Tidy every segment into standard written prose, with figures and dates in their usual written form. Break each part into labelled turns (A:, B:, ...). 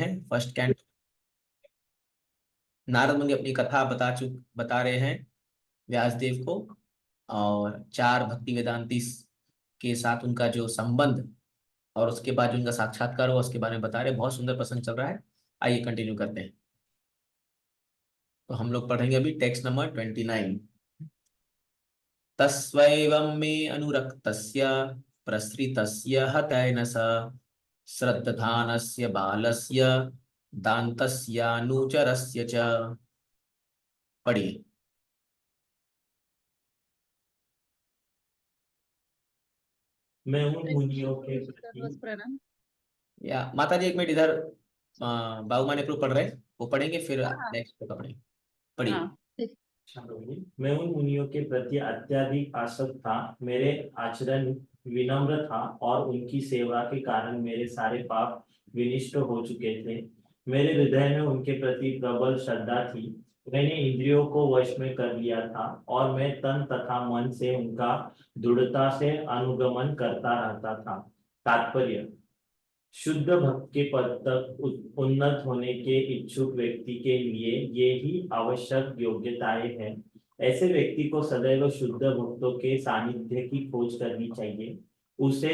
A: हैं। First canto Narad मुनि अपनी कथा बता रहे हैं व्यासदेव को, और चार भक्ति वेदांती के साथ उनका जो संबंध और उसके बाद जो उनका साक्षात्कार हुआ उसके बारे में बता रहे हैं। बहुत सुंदर प्रसंग चल रहा है। आइए कंटिन्यू करते हैं। तो हम लोग पढ़ेंगे अभी टेक्स्ट नंबर 29। तस्वैवं मे अनुरक्तस्य प्रसृतस्य हतैन स श्रद्धानस्य बालस्य दान्तस्यानुचरस्य च। पढ़िए।
B: मैं उन मुनियों के
C: सर्वस
B: प्रति
C: प्रणाम।
A: या माता जी एक मिनट इधर, बाबू माने प्रूफ पढ़ रहे हैं, वो पढ़ेंगे फिर
C: हाँ
A: नेक्स्ट को पढ़ेंगे। पढ़िए।
C: हाँ।
B: मैं उन मुनियों के प्रति अत्यधिक आसक्त था। मेरे आचरण विनम्र था और उनकी सेवा के कारण मेरे सारे पाप विनिष्ट हो चुके थे। मेरे हृदय में उनके प्रति प्रबल श्रद्धा थी। मैंने इंद्रियों को वश में कर लिया था और मैं तन तथा मन से उनका दृढ़ता से अनुगमन करता रहता था। तात्पर्य: शुद्ध भक्त के पद तक उन्नत होने के इच्छुक व्यक्ति के लिए ये ही आवश्यक योग्यताएं हैं। ऐसे व्यक्ति को सदैव शुद्ध भक्तों के सानिध्य की खोज करनी चाहिए। उसे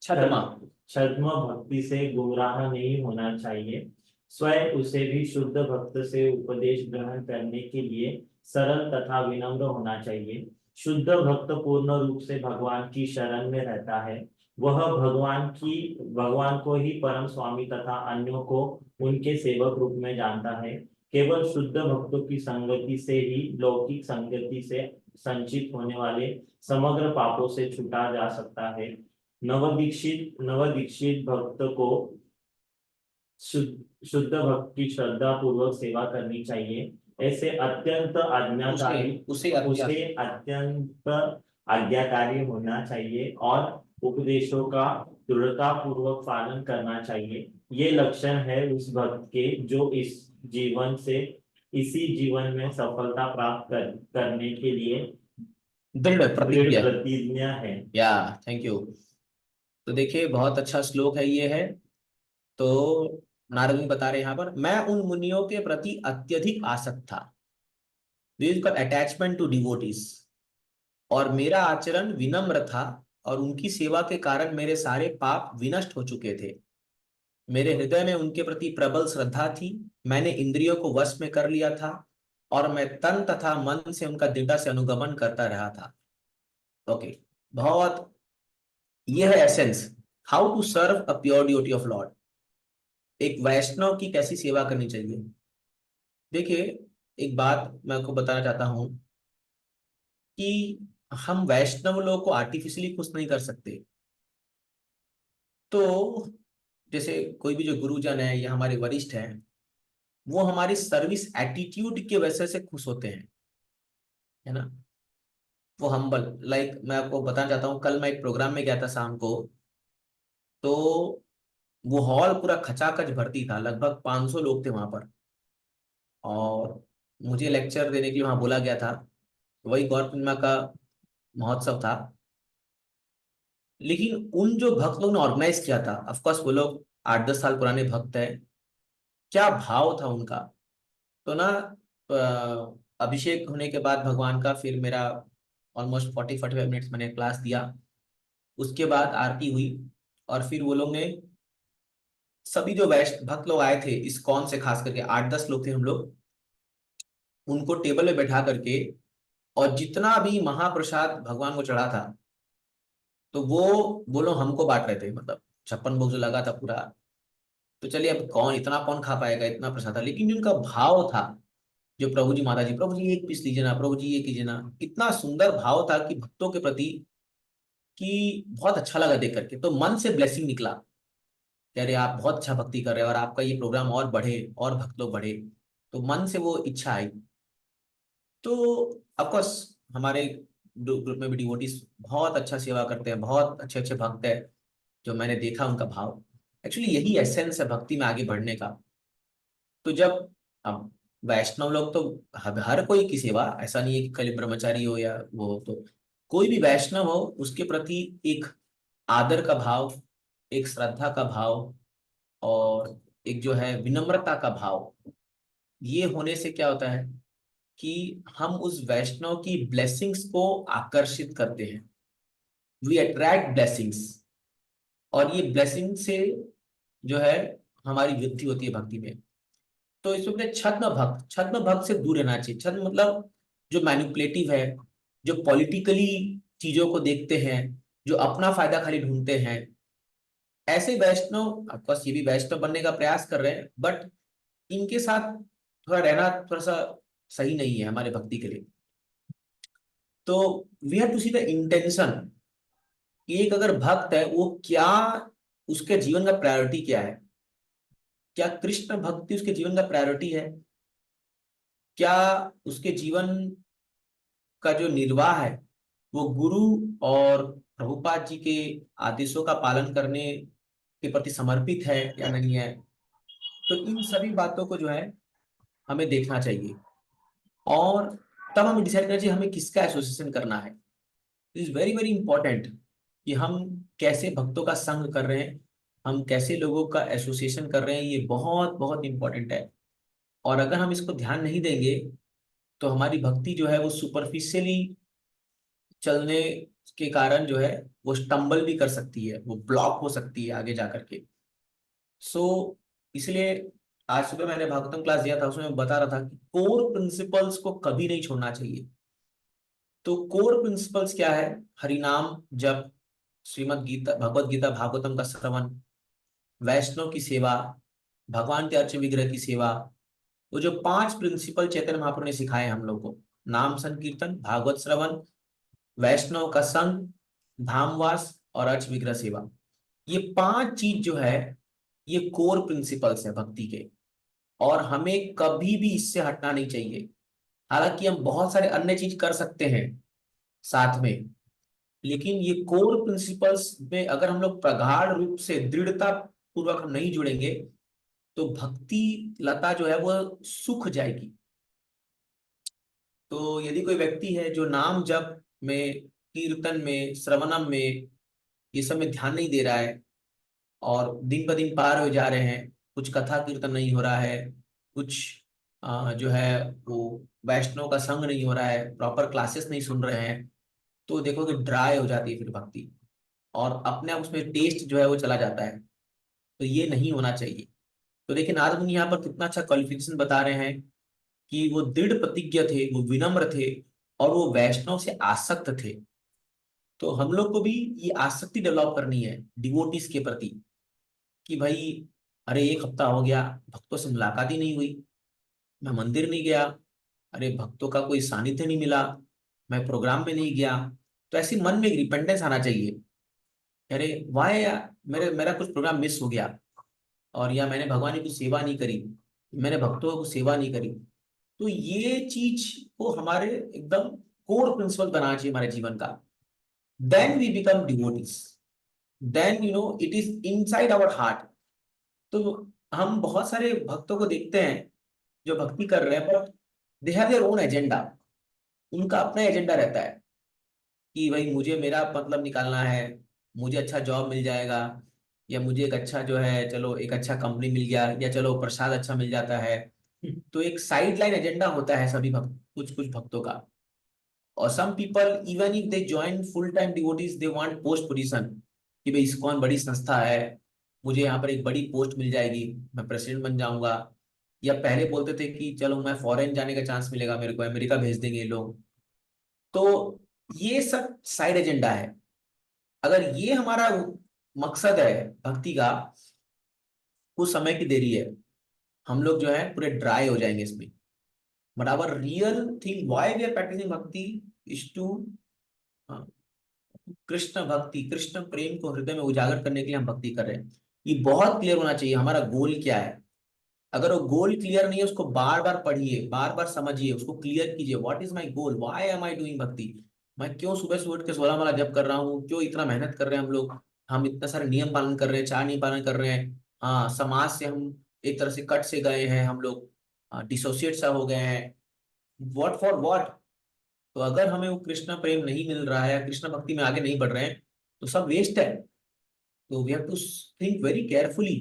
A: छद्मा।
B: छद्म भक्ति से गुमराह नहीं होना चाहिए। स्वयं उसे भी शुद्ध भक्त से उपदेश ग्रहण करने के लिए सरल तथा विनम्र होना चाहिए। शुद्ध भक्त पूर्ण रूप से भगवान की शरण में रहता है। वह भगवान को ही परम स्वामी तथा अन्यों को उनके सेवक रूप में जानता है। केवल शुद्ध भक्तों की संगति से ही लौकिक संगति से संचित होने वाले समग्र पापों से छूटा जा सकता है। नवदीक्षित भक्त को शुद्ध भक्त की श्रद्धा पूर्वक सेवा करनी चाहिए। ऐसे अत्यंत आज्ञाकारी
A: उसे
B: उसे अत्यंत आज्ञाकारी होना चाहिए और उपदेशों का दृढ़ता पूर्वक पालन करना चाहिए। ये लक्षण है उस भक्त के जो इसी जीवन में सफलता प्राप्त करने के लिए
A: दृढ़ प्रतिज्ञा।
B: प्रतिज्ञा है।
A: या थैंक यू। तो देखिए बहुत अच्छा श्लोक है ये है। तो नारद मुनि बता रहे हैं यहाँ पर, मैं उन मुनियों के प्रति अत्यधिक आसक्त था, अटैचमेंट टू डिवोटीज, और मेरा आचरण विनम्र था और उनकी सेवा के कारण मेरे सारे पाप विनष्ट हो चुके थे। मेरे हृदय में उनके प्रति प्रबल श्रद्धा थी। मैंने इंद्रियों को वश में कर लिया था और मैं तन तथा मन से उनका दृढ़ता से अनुगमन करता रहा था। ओके, बहुत ये है essence, how to serve a pure duty of Lord. एक वैष्णव की कैसी सेवा करनी चाहिए। देखिए एक बात मैं आपको बताना चाहता हूं कि हम वैष्णव लोगों को आर्टिफिशियली खुश नहीं कर सकते। तो जैसे कोई भी जो गुरुजन है या हमारे वरिष्ठ हैं, वो हमारी सर्विस एटीट्यूड के वजह से खुश होते हैं, है ना। वो हम्बल, लाइक मैं आपको बताना चाहता हूँ, कल मैं एक प्रोग्राम में गया था शाम को, तो वो हॉल पूरा खचाखच भर्ती था, लगभग 500 लोग थे वहां पर, और मुझे लेक्चर देने के लिए वहां बोला गया था। वही गौर पूर्णिमा का महोत्सव था। लेकिन उन जो भक्त लोग ने ऑर्गेनाइज किया था, ऑफकोर्स वो लोग 8-10 साल पुराने भक्त हैं, क्या भाव था उनका। तो ना अभिषेक होने के बाद भगवान का, फिर मेरा ऑलमोस्ट 40-45 मिनट्स मैंने क्लास दिया। उसके बाद आरती हुई, और फिर वो लोग ने, सभी जो वैष्णव भक्त लोग आए थे इस्कॉन से, खास करके 8-10 लोग थे हम लोग, उनको टेबल में बैठा करके, और जितना भी महाप्रसाद भगवान को चढ़ा था, तो वो लोग हमको बांट रहे थे, मतलब 56 भोग जो लगा था पूरा। तो चलिए अब कौन खा पाएगा, इतना प्रसाद था, लेकिन जो उनका भाव था, जो प्रभु जी महाराज जी, प्रभु जी एक पीस लीजिए ना, प्रभु जी ये कीजिए ना, इतना सुंदर भाव था कि भक्तों के प्रति, कि बहुत अच्छा लगा देख करके। तो मन से ब्लेसिंग निकला कि अरे आप बहुत अच्छा भक्ति कर रहे हो और आपका ये प्रोग्राम और बढ़े और भक्त लोग बढ़े। तो मन से वो इच्छा आई। तो ऑफकोर्स हमारे ग्रुप में भी डिवोटीज बहुत अच्छा सेवा करते हैं, बहुत अच्छे अच्छे भक्त हैं जो मैंने देखा उनका भाव। एक्चुअली यही एसेंस है भक्ति में आगे बढ़ने का। तो जब अब वैष्णव लोग तो, हर कोई की सेवा, ऐसा नहीं है कि खाली ब्रह्मचारी हो या वो हो, तो कोई भी वैष्णव हो उसके प्रति एक आदर का भाव, एक श्रद्धा का भाव, और एक जो है विनम्रता का भाव, ये होने से क्या होता है कि हम उस वैष्णव की ब्लेसिंग्स को आकर्षित करते हैं, वी अट्रैक्ट ब्लेसिंग्स। और ये ब्लेसिंग से जो है हमारी वृद्धि होती है भक्ति में। तो इसमें अपने छद्म भक्त, छद्म भक्त से दूर रहना चाहिए। छद्म मतलब जो मैनिपुलेटिव है, जो पॉलिटिकली चीजों को देखते हैं, जो अपना फायदा खाली ढूंढते हैं, ऐसे वैष्णव, ऑफकोर्स ये भी वैष्णव बनने का प्रयास कर रहे हैं, बट इनके साथ थोड़ा रहना थोड़ा सा सही नहीं है हमारे भक्ति के लिए। तो we have to see the intention, कि एक अगर भक्त है वो क्या, उसके जीवन का प्रायोरिटी क्या है। क्या कृष्ण भक्ति उसके जीवन का प्रायोरिटी है? क्या उसके जीवन का जो निर्वाह है वो गुरु और प्रभुपाद जी के आदेशों का पालन करने के प्रति समर्पित है या नहीं है? तो इन सभी बातों को जो है हमें देखना चाहिए, और तब हमें डिसाइड करना चाहिए हमें किसका एसोसिएशन करना है। इज वेरी वेरी इंपॉर्टेंट कि हम कैसे भक्तों का संग कर रहे हैं, हम कैसे लोगों का एसोसिएशन कर रहे हैं, ये बहुत बहुत इंपॉर्टेंट है। और अगर हम इसको ध्यान नहीं देंगे तो हमारी भक्ति जो है वो सुपरफिशियली चलने के कारण जो है वो स्टम्बल भी कर सकती है, वो ब्लॉक हो सकती है आगे जा करके। सो इसलिए आज सुबह मैंने भागवतम क्लास दिया था, उसमें मैं बता रहा था कि कोर प्रिंसिपल्स को कभी नहीं छोड़ना चाहिए। तो कोर प्रिंसिपल्स क्या है? हरिनाम जप, श्रीमद् गीता, भगवत गीता भागवतम का श्रवण, वैष्णव की सेवा, भगवान के अर्च विग्रह की सेवा। वो जो पांच प्रिंसिपल चैतन्य महाप्रभु ने सिखाए हम लोग को, नाम संकीर्तन, भागवत श्रवण, वैष्णव का संग, धामवास और अर्च विग्रह सेवा, ये पांच चीज जो है ये कोर प्रिंसिपल्स है भक्ति के। और हमें कभी भी इससे हटना नहीं चाहिए। हालांकि हम बहुत सारे अन्य चीज कर सकते हैं साथ में, लेकिन ये कोर प्रिंसिपल्स में अगर हम लोग प्रगाढ़ रूप से दृढ़ता पूर्वक हम नहीं जुड़ेंगे तो भक्ति लता जो है वो सूख जाएगी। तो यदि कोई व्यक्ति है जो नाम जप में, कीर्तन में, श्रवणम में, ये सब में ध्यान नहीं दे रहा है, और दिन ब दिन पार हो जा रहे हैं, कुछ कथा कीर्तन नहीं हो रहा है, कुछ जो है वो वैष्णव का संग नहीं हो रहा है, प्रॉपर क्लासेस नहीं सुन रहे हैं, तो देखो कि ड्राई हो जाती है फिर भक्ति, और अपने आप उसमें टेस्ट जो है वो चला जाता है। तो ये नहीं होना चाहिए। तो देखिए नारद मुनि यहाँ पर कितना अच्छा क्वालिफिकेशन बता रहे हैं कि वो दृढ़ प्रतिज्ञ थे, वो विनम्र थे, और वो वैष्णव से आसक्त थे। तो हम लोग को भी ये आसक्ति डेवलप करनी है डिवोटीज के प्रति, कि भाई अरे एक हफ्ता हो गया, भक्तों से मुलाकात ही नहीं हुई, मैं मंदिर नहीं गया, अरे भक्तों का कोई सानिध्य नहीं मिला, मैं प्रोग्राम में नहीं गया। तो ऐसी मन में एक रिपेंटेंस आना चाहिए, अरे वाह यार, मेरे मेरा कुछ प्रोग्राम मिस हो गया, और या मैंने भगवान की कुछ सेवा नहीं करी, मैंने भक्तों को सेवा नहीं करी। तो ये चीज को हमारे एकदम कोर प्रिंसिपल बनाना चाहिए हमारे जीवन का। Then we become devotees, then it is inside our heart. तो हम बहुत सारे भक्तों को देखते हैं जो भक्ति कर रहे हैं, but they have their own agenda. उनका अपना एजेंडा रहता है कि भाई मुझे मेरा मतलब निकालना है, मुझे अच्छा जॉब मिल जाएगा, या मुझे एक अच्छा जो है चलो एक अच्छा कंपनी मिल गया, या चलो प्रसाद अच्छा मिल जाता है। तो एक साइड लाइन एजेंडा होता है सभी भक्त, कुछ कुछ भक्तों का। और some people even if they join full time devotees they want post position, कि भाई इस्कॉन बड़ी संस्था है, मुझे यहाँ पर एक बड़ी पोस्ट मिल जाएगी, मैं प्रेसिडेंट बन जाऊंगा। या पहले बोलते थे कि चलो मैं फॉरेन जाने का चांस मिलेगा, मेरे को अमेरिका भेज देंगे ये लोग। तो ये सब साइड एजेंडा है। अगर ये हमारा मकसद है भक्ति का, कुछ समय की देरी है, हम लोग जो है पूरे ड्राई हो जाएंगे इसमें। But our real thing why we are practicing bhakti is to Krishna bhakti, Krishna प्रेम को हृदय में उजागर करने के लिए हम भक्ति कर रहे हैं। ये बहुत क्लियर होना चाहिए हमारा गोल क्या है। अगर वो गोल क्लियर नहीं है, उसको बार बार पढ़िए, बार बार समझिए, उसको क्लियर कीजिए, what is my goal, why am I doing भक्ति। मैं क्यों सुबह से उठ के 16 माला जप कर रहा हूँ, क्यों इतना मेहनत कर रहे हैं हम लोग, हम इतना सारे नियम पालन कर रहे हैं, चार नियम पालन कर रहे हैं। हाँ, समाज से हम एक तरह से कट से गए हैं हम लोग, डिसोसिएट सा हो गए हैं, व्हाट फॉर व्हाट। तो अगर हमें वो कृष्ण प्रेम नहीं मिल रहा है या कृष्ण भक्ति में आगे नहीं बढ़ रहे हैं, तो सब वेस्ट है। तो we have to think very carefully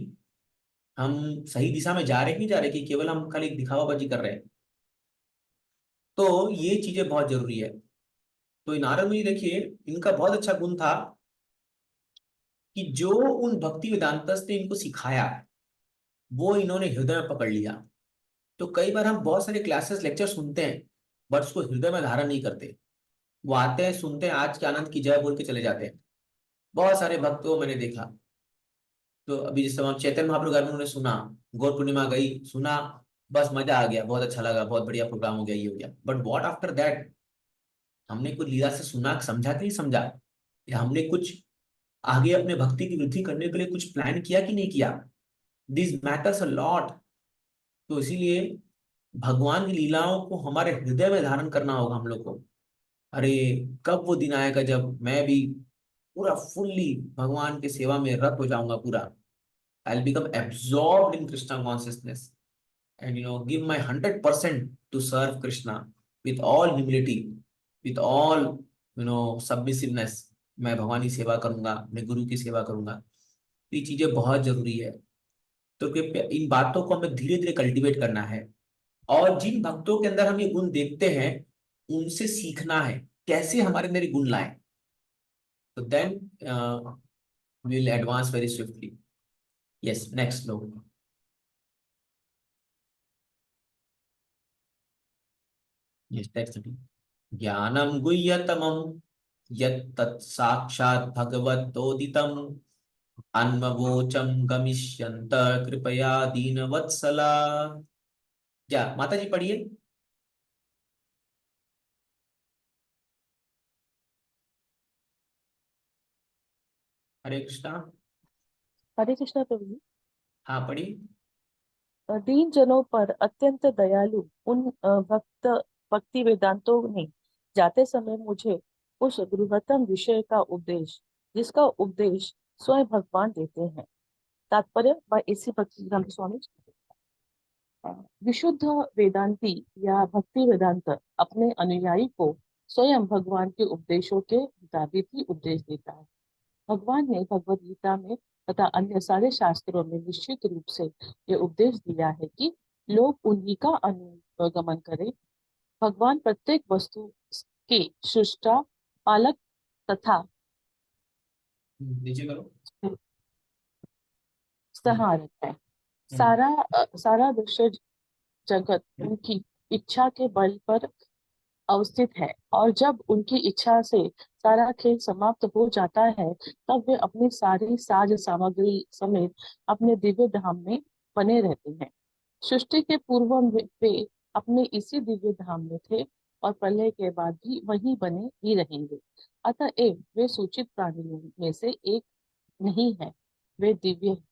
A: हम सही दिशा में जा रहे ही जा रहे कि केवल हम खाली दिखावाबाजी कर रहे हैं। तो ये चीजें बहुत जरूरी है। तो नारद मुनि देखिए, इनका बहुत अच्छा गुण था कि जो उन भक्ति वेदांतस ने इनको सिखाया वो इन्होंने हृदय में पकड़ लिया। तो कई बार हम बहुत सारे क्लासेस लेक्चर सुनते हैं बट उसको हृदय में धारण नहीं करते। वो आते हैं, सुनते हैं, आज के आनंद की जय बोल के चले जाते हैं। बहुत सारे भक्तों को मैंने देखा। तो अभी जिस समय चैतन्य महाप्रभु गायन उन्होंने सुना, गौर पूर्णिमा गई, सुना, बस मजा आ गया, बहुत अच्छा लगा, बहुत बढ़िया प्रोग्राम हो गया, ये हो गया। बट व्हाट आफ्टर दैट, हमने कुछ लीला से सुना, समझा कि नहीं समझा, या हमने कुछ आगे अपने भक्ति की वृद्धि करने के लिए कुछ प्लान किया कि नहीं किया। This matters a lot. तो इसीलिए भगवान की लीलाओं को हमारे हृदय में धारण करना होगा हम लोग को। अरे, कब वो दिन आएगा जब मैं भी पूरा फुल्ली भगवान की सेवा में रत हो जाऊंगा पूरा। I will become absorbed in Krishna consciousness and give my 100% to serve Krishna with all humility, with all submissiveness। मैं भगवान की सेवा करूंगा, अपने गुरु की सेवा करूंगा। तो ये चीजें बहुत जरूरी है। तो कृपया इन बातों को हमें धीरे धीरे कल्टीवेट करना है। और जिन भक्तों के अंदर हम ये गुण देखते हैं उनसे सीखना है कैसे हमारे अंदर ये गुण लाए। तो then will advance very swiftly. Yes, next लोग। Yes, next. ज्ञानम गुह्यतमं यत् साक्षात् भगवतोदितम् अन्ववोचम गमिष्यन्त कृपया दीनवत्सला। क्या माता जी पढ़िए। हरे कृष्णा।
C: हरे कृष्णा प्रभु जी।
A: हाँ, पढ़िए।
C: दीन जनों पर अत्यंत दयालु उन भक्ति वेदांतों ने जाते समय मुझे उस बृहत्तम विषय का उपदेश, जिसका उपदेश स्वयं भगवान देते हैं। तात्पर्य बाय इसी भक्ति वेदांत स्वामी जी। विशुद्ध वेदांती या भक्ति वेदांत अपने अनुयायी को स्वयं भगवान के उपदेशों के मुताबिक ही उपदेश देता है। भगवान ने भगवत गीता में तथा अन्य सारे शास्त्रों में निश्चित रूप से ये उपदेश दिया है कि लोग उन्हीं का अनुगमन करें। भगवान प्रत्येक वस्तु के सृष्टा, पालक तथा
A: नीचे करो।
C: संहारक है।
A: हम्म।
C: सारा दृश्य जगत उनकी इच्छा के बल पर अवस्थित है, और जब उनकी इच्छा से सारा खेल समाप्त हो जाता है तब वे अपनी सारी साज सामग्री समेत अपने दिव्य धाम में बने रहते हैं। सृष्टि के पूर्व वे अपने इसी दिव्य धाम में थे और प्रलय के बाद भी वहीं बने ही रहेंगे। अतएव वे सूचित प्राणियों में से एक नहीं है, वे दिव्य हैं।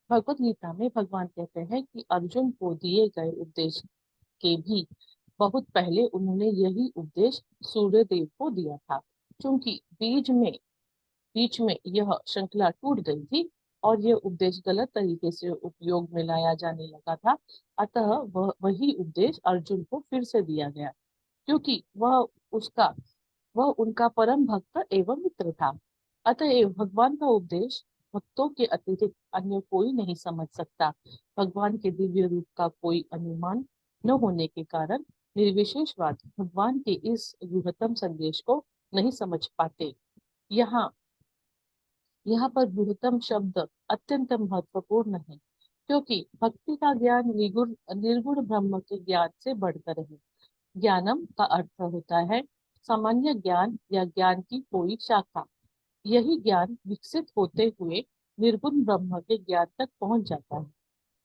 C: भगवत गीता में भगवान कहते हैं कि अर्जुन को दिए गए उपदेश के भी बहुत पहले उन्होंने यही उपदेश सूर्यदेव को दिया था। क्योंकि बीच में यह श्रृंखला टूट गई थी और यह उपदेश गलत तरीके से उपयोग में लाया जाने लगा था, अतः वही उपदेश अर्जुन को फिर से दिया गया, क्योंकि वह उनका परम भक्त एवं मित्र था। अतएव भगवान का उपदेश भक्तों के अतिरिक्त अन्य कोई नहीं समझ सकता। भगवान के दिव्य रूप का कोई अनुमान न होने के कारण निर्विशेषवाद भगवान के इस बृहत्तम संदेश को नहीं समझ पाते। यहाँ यहाँ पर बृहत्तम शब्द अत्यंत महत्वपूर्ण है, क्योंकि भक्ति का ज्ञान निर्गुण ब्रह्म के ज्ञान से बढ़कर है। ज्ञानम का अर्थ होता है सामान्य ज्ञान या ज्ञान की कोई शाखा। यही ज्ञान विकसित होते हुए निर्गुण ब्रह्म के ज्ञान तक पहुंच जाता है।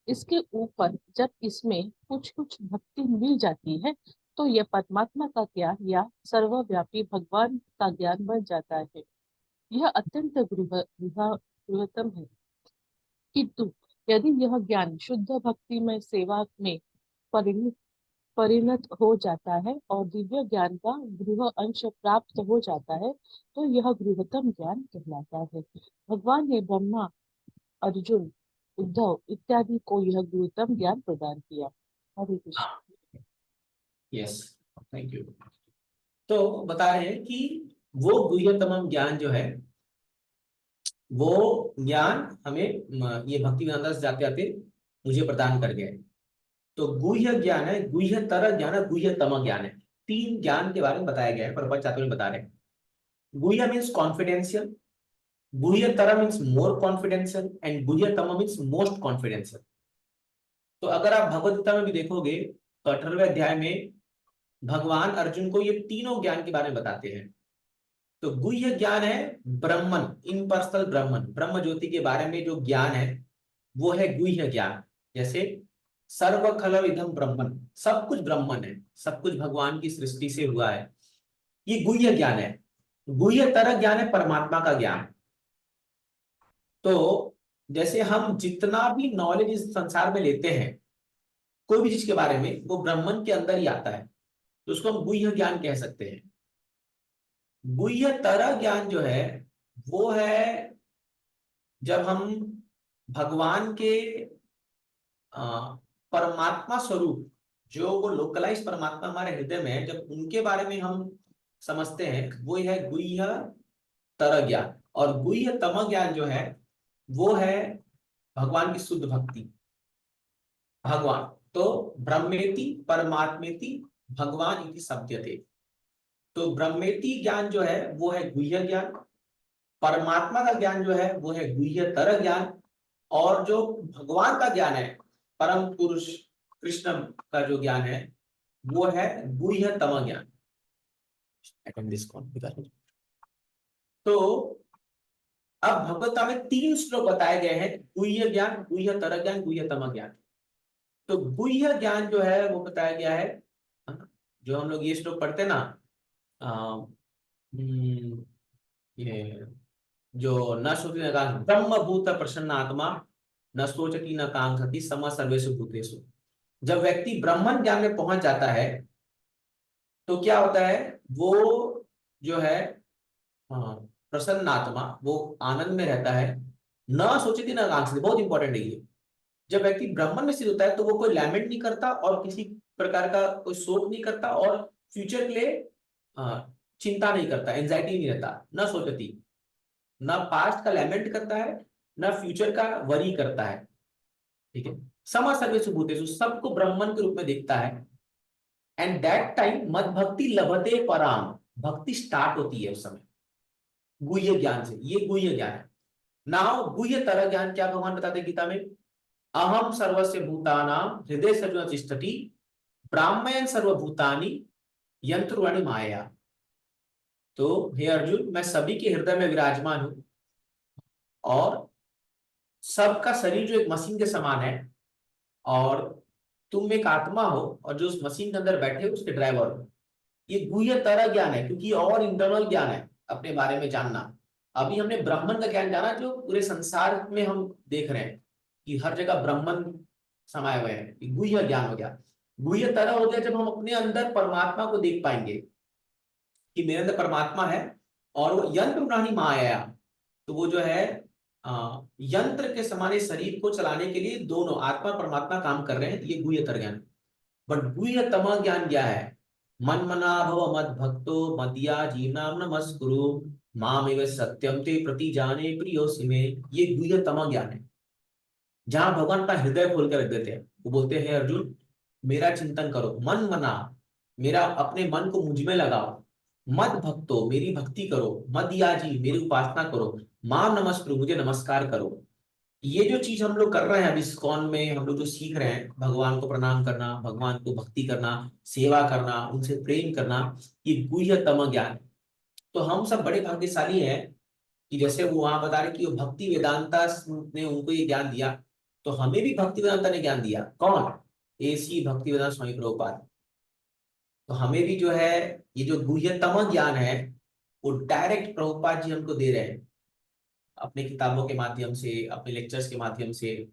C: इसके ऊपर जब इसमें कुछ कुछ भक्ति मिल जाती है तो यह परमात्मा का ज्ञान या सर्वव्यापी भगवान का ज्ञान बन जाता है। यह अत्यंत बृहत्तम है, किंतु यदि यह ज्ञान शुद्ध भक्ति में सेवा में परिणत परिणत हो जाता है और दिव्य ज्ञान का गृह अंश प्राप्त हो जाता है तो यह गृहतम ज्ञान कहलाता है। भगवान ने ब्रह्मा, अर्जुन, उद्धव इत्यादि को यह गृहतम ज्ञान प्रदान किया। Hare Krishna.
A: Yes, thank you. तो बता रहे हैं कि वो गुह्यतम ज्ञान जो है, वो ज्ञान हमें ये भक्ति वेदांता से जाते जाते मुझे प्रदान कर गए। तो गुह्य ज्ञान है, गुह्यतर ज्ञान है, गुह्यतम ज्ञान है। 3 ज्ञान के बारे में बताया गया है, प्रपंच चातुर्य में बता रहे हैं। गुह्य मीन्स कॉन्फिडेंशियल, गुह्यतर मीन्स मोर कॉन्फिडेंशियल, एंड गुह्यतम मीन्स मोस्ट कॉन्फिडेंशियल। तो अगर आप भगवद गीता में भी देखोगे तो 18वें अध्याय में भगवान अर्जुन को ये तीनों ज्ञान के बारे में बताते हैं। तो गुह्य ज्ञान है ब्रह्मन, इम्पर्सनल ब्रह्मन, ब्रह्म ज्योति के बारे में जो ज्ञान है वो है गुह्य ज्ञान। जैसे सर्व खल इदम ब्रह्मन, सब कुछ ब्रह्मन है, सब कुछ भगवान की सृष्टि से हुआ है, ये गुह्य ज्ञान है। गुह्यतर ज्ञान है परमात्मा का ज्ञान। तो जैसे हम जितना भी नॉलेज इस संसार में लेते हैं कोई भी चीज के बारे में, वो ब्रह्मन के अंदर ही आता है, तो उसको हम गुह्य ज्ञान कह सकते हैं। गुह्यतर ज्ञान जो है वो है जब हम भगवान के परमात्मा स्वरूप, जो वो लोकलाइज परमात्मा हमारे हृदय में है, जब उनके बारे में हम समझते हैं, वो है गुह्य तर ज्ञान। और गुह्य तम ज्ञान जो है वो है भगवान की शुद्ध भक्ति। भगवान तो ब्रह्मेति परमात्मेति भगवान इति शब्दते। तो ब्रह्मेति ज्ञान जो है वो है गुह्य ज्ञान, परमात्मा का ज्ञान जो है वो है गुह्यतर ज्ञान, और जो भगवान का ज्ञान है, परम पुरुष कृष्ण का जो ज्ञान है वो है गुह्यतम ज्ञान। तो अब भगवता में 3 श्लोक बताए गए हैं, गुह्य ज्ञान, गुह्यतर ज्ञान, गुह्यतम ज्ञान। तो गुह्य ज्ञान जो है वो बताया गया है, जो हम लोग ये श्लोक पढ़ते हैं ना, ये जो न श्रुति न कांक्षति ब्रह्म भूत प्रसन्न आत्मा न सोचती न कांक्षति सम सर्वेषु भूतेषु। जब व्यक्ति ब्रह्मन ज्ञान में पहुंच जाता है तो क्या होता है, वो जो है प्रसन्न आत्मा, वो आनंद में रहता है, न सोचती न कांक्षति, बहुत इंपॉर्टेंट है ये। जब व्यक्ति ब्राह्मण में स्थित होता है तो वो कोई लैमेंट नहीं करता और किसी प्रकार का कोई शोक नहीं करता और फ्यूचर के लिए चिंता नहीं करता, एंजाइटी नहीं रहता, न सोचती, न पास्ट का लैमेंट करता है, न फ्यूचर का वरी करता है। ठीक है, समा सर्वेषु भूतेषु, सबको ब्राह्मण के रूप में देखता है। एंड दैट टाइम मद भक्ति लभते पराम, भक्ति स्टार्ट होती है उस समय गुह्य ज्ञान से। ये गुह्य ज्ञान है। नाउ गुह्य तरह ज्ञान क्या भगवान बताते हैं गीता में, अहम सर्वस्य भूतानां हृदय सर्व तिष्ठति ब्राह्मयन सर्वभूतानि यंत्रवाणी माया। तो हे अर्जुन, मैं सभी के हृदय में विराजमान हूं और सबका शरीर जो एक मशीन के समान है, और तुम एक आत्मा हो और जो उस मशीन के अंदर बैठे उसके ड्राइवर हो। ये गुह्य तरह ज्ञान है, क्योंकि और इंटरनल ज्ञान है अपने बारे में जानना। अभी हमने ब्राह्मण का ज्ञान जाना जो पूरे संसार में हम देख रहे हैं कि हर जगह ब्राह्मण समाये हुए हैं, गुह्य ज्ञान हो गया। गुह्य तरह हो गया जब हम अपने अंदर परमात्मा को देख पाएंगे कि मेरे अंदर परमात्मा है और वो यंत्र प्राणी माया, तो वो जो है यंत्र के समान इस शरीर को चलाने के लिए दोनों आत्मा परमात्मा काम कर रहे हैं, ये गुह्यतर ज्ञान। बट गुह्यतम ज्ञान क्या है, मन मना भव मद भक्तो मदिया जीवनाम नमस्कुरु मामेव सत्यम ते प्रति जाने प्रियोसि में। ये गुह्यतम ज्ञान है जहां भगवान अपना हृदय खोल कर रख देते हैं। वो बोलते हैं अर्जुन, मेरा चिंतन करो, मन मना, मेरा अपने मन को मुझ में लगाओ, मद भक्तो, मेरी भक्ति करो, मद याजी, मेरी उपासना करो, माम नमस्कुरु, मुझे नमस्कार करो। ये जो चीज हम लोग कर रहे हैं अभी इस्कॉन में, हम लोग जो सीख रहे हैं, भगवान को प्रणाम करना, भगवान को भक्ति करना, सेवा करना, उनसे प्रेम करना, ये गुह्यतम ज्ञान है। तो हम सब बड़े भाग्यशाली हैं कि जैसे वो वहां बता रहे कि वो भक्ति वेदांता ने उनको ये ज्ञान दिया, तो हमें भी भक्ति वेदांता ने ज्ञान दिया। कौन? ऐसी भक्ति वेदांत स्वामी प्रभुपाद। तो हमें भी जो है ये जो गुह्यतम ज्ञान है वो डायरेक्ट प्रभुपाद जी हमको दे रहे हैं अपने किताबों के माध्यम से, अपने लेक्चर्स के माध्यम से।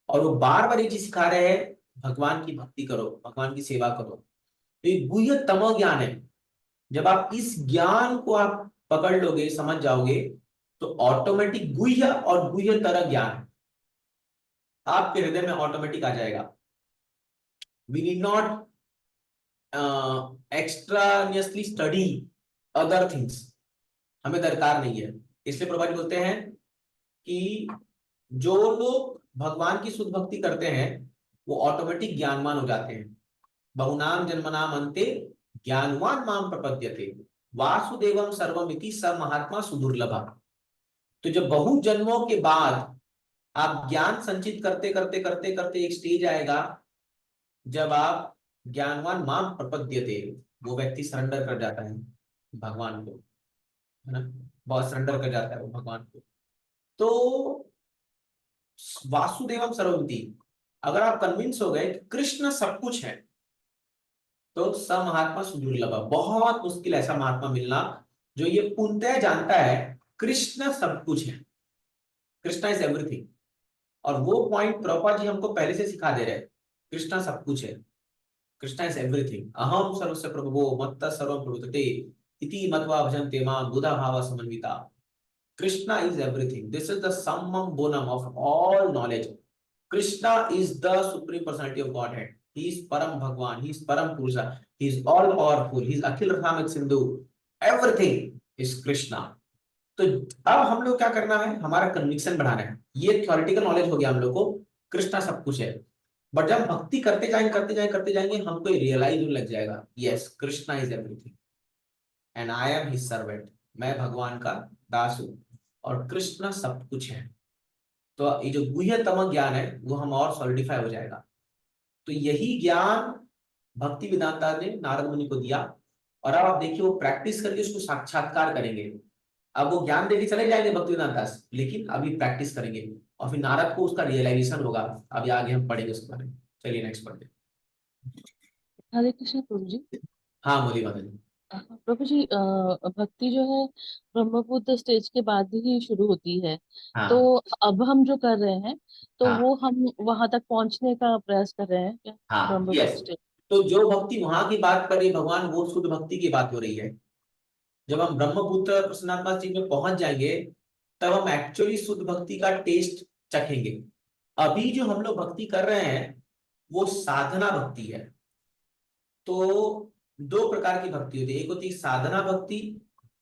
A: और वो बार बार ये चीज सिखा रहे हैं, भगवान की भक्ति करो, भगवान की सेवा करो। तो ये गुह्यतम ज्ञान है। जब आप इस ज्ञान को आप पकड़ लोगे, समझ जाओगे, तो ऑटोमेटिक गुह्य और गुह्यतर ज्ञान आपके हृदय में ऑटोमेटिक आ जाएगा। We need not extraneously study other things, हमें दरकार नहीं है। इसलिए प्रभुपाद बोलते हैं कि जो लोग भगवान की शुद्ध भक्ति करते हैं वो ऑटोमेटिक ज्ञानवान हो जाते हैं। बहुनाम जन्मनाम अंते ज्ञानवान माम प्रपद्यते वासुदेवम सर्वमिति स महात्मा सुदुर्लभा। तो जब बहु जन्मों के बाद आप ज्ञान संचित करते करते करते करते एक स्टेज आएगा जब आप ज्ञानवान माम प्रपद्यते, वो व्यक्ति सरेंडर कर जाता है भगवान को, है ना, बहुत सरेंडर कर जाता है वो भगवान को। तो वासुदेवम सर्वमिति, अगर आप कन्विंस हो गए कि कृष्ण सब कुछ है, तो स महात्मा सुदुर्लभ, बहुत मुश्किल ऐसा महात्मा मिलना जो ये पूर्णतः जानता है कृष्ण सब कुछ है, कृष्णा इज एवरीथिंग। और वो पॉइंट प्रभुपाद जी हमको पहले से सिखा दे रहे हैं, कृष्णा सब कुछ है, कृष्णा इज एवरीथिंग, अहम सर्वस्य प्रभवो मत्तः सर्वं प्रवर्तते इति मत्वा भजन्ते मां बुधा भाव समन्विता। Krishna is everything, this is the summum bonum of all knowledge. Krishna is the supreme personality of Godhead. He is Param Bhagwan. He is Param Purusha. He is all powerful. He is Akhil Rasamik Sindhu. Everything is Krishna. तो अब हम लोग क्या करना है, हमारा conviction बढ़ाना है। ये थ्योरेटिकल नॉलेज हो गया हम लोग को, कृष्णा सब कुछ है। बट जब भक्ति करते जाएंगे करते जाएंगे करते जाएंगे, हमको रियलाइज होने लग जाएगा, yes Krishna is everything and I am his servant, मैं भगवान का दास हूं और कृष्ण सब कुछ है। तो ये जो गुह्यतम ज्ञान है वो हम और सॉलिडिफाई हो जाएगा। तो यही ज्ञान भक्ति वेदांता ने नारद मुनि को दिया, और अब आप देखिए वो प्रैक्टिस करके उसको साक्षात्कार करेंगे। अब वो ज्ञान देके चले जाएंगे भक्ति वेदांता, लेकिन अभी प्रैक्टिस करेंगे और फिर नारद को उसका रियलाइजेशन होगा। अभी आगे हम पढ़ेंगे उसके बारे में। चलिए नेक्स्ट पढ़ते।
C: हरे कृष्ण प्रभु जी।
A: हाँ बोलिए माता जी।
C: प्रभु जी, भक्ति जो है ब्रह्मबुद्ध स्टेज के बाद ही शुरू होती है। तो
A: हाँ
C: अब हम जो कर रहे हैं, तो
A: हाँ
C: वो हम वहां तक पहुंचने का प्रयास कर रहे हैं क्या,
A: हाँ
C: ब्रह्मबुद्ध
A: यस।
C: स्टेज?
A: तो जो भक्ति वहां की बात कर रही भगवान, वो शुद्ध भक्ति की बात हो रही है। जब हम ब्रह्मपुत्र प्रसन्नात्मा जी में पहुंच जाएंगे तब हम एक्चुअली शुद्ध भक्ति का टेस्ट चखेंगे। अभी जो हम लोग भक्ति कर रहे हैं वो साधना भक्ति है। तो दो प्रकार की भक्ति होती है, एक होती है साधना भक्ति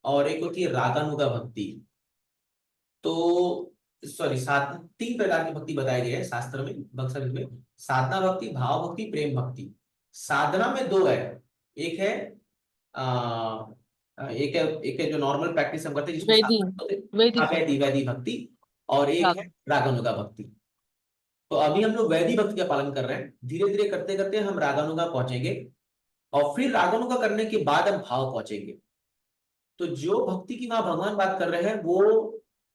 A: और एक होती है रागानुगा भक्ति। तो सॉरी, सात तीन प्रकार की भक्ति बताए गए हैं शास्त्र में, भक्त में। साधना भक्ति, भाव भक्ति, प्रेम भक्ति। साधना में दो है, एक है आ, एक है जो नॉर्मल प्रैक्टिस हम करते हैं जिसको
C: वैदी,
A: साधना बोलते हैं,
C: वैदिक
A: वैदी वैदी भक्ति। और एक है
C: राग।
A: रागानुगा भक्ति। तो अभी हम लोग वैदी भक्ति का पालन कर रहे हैं, धीरे धीरे करते करते हम रागानुगा पहुंचेंगे और फिर रागानुगा करने के बाद हम भाव पहुंचेंगे। तो जो भक्ति की वहां भगवान बात कर रहे हैं वो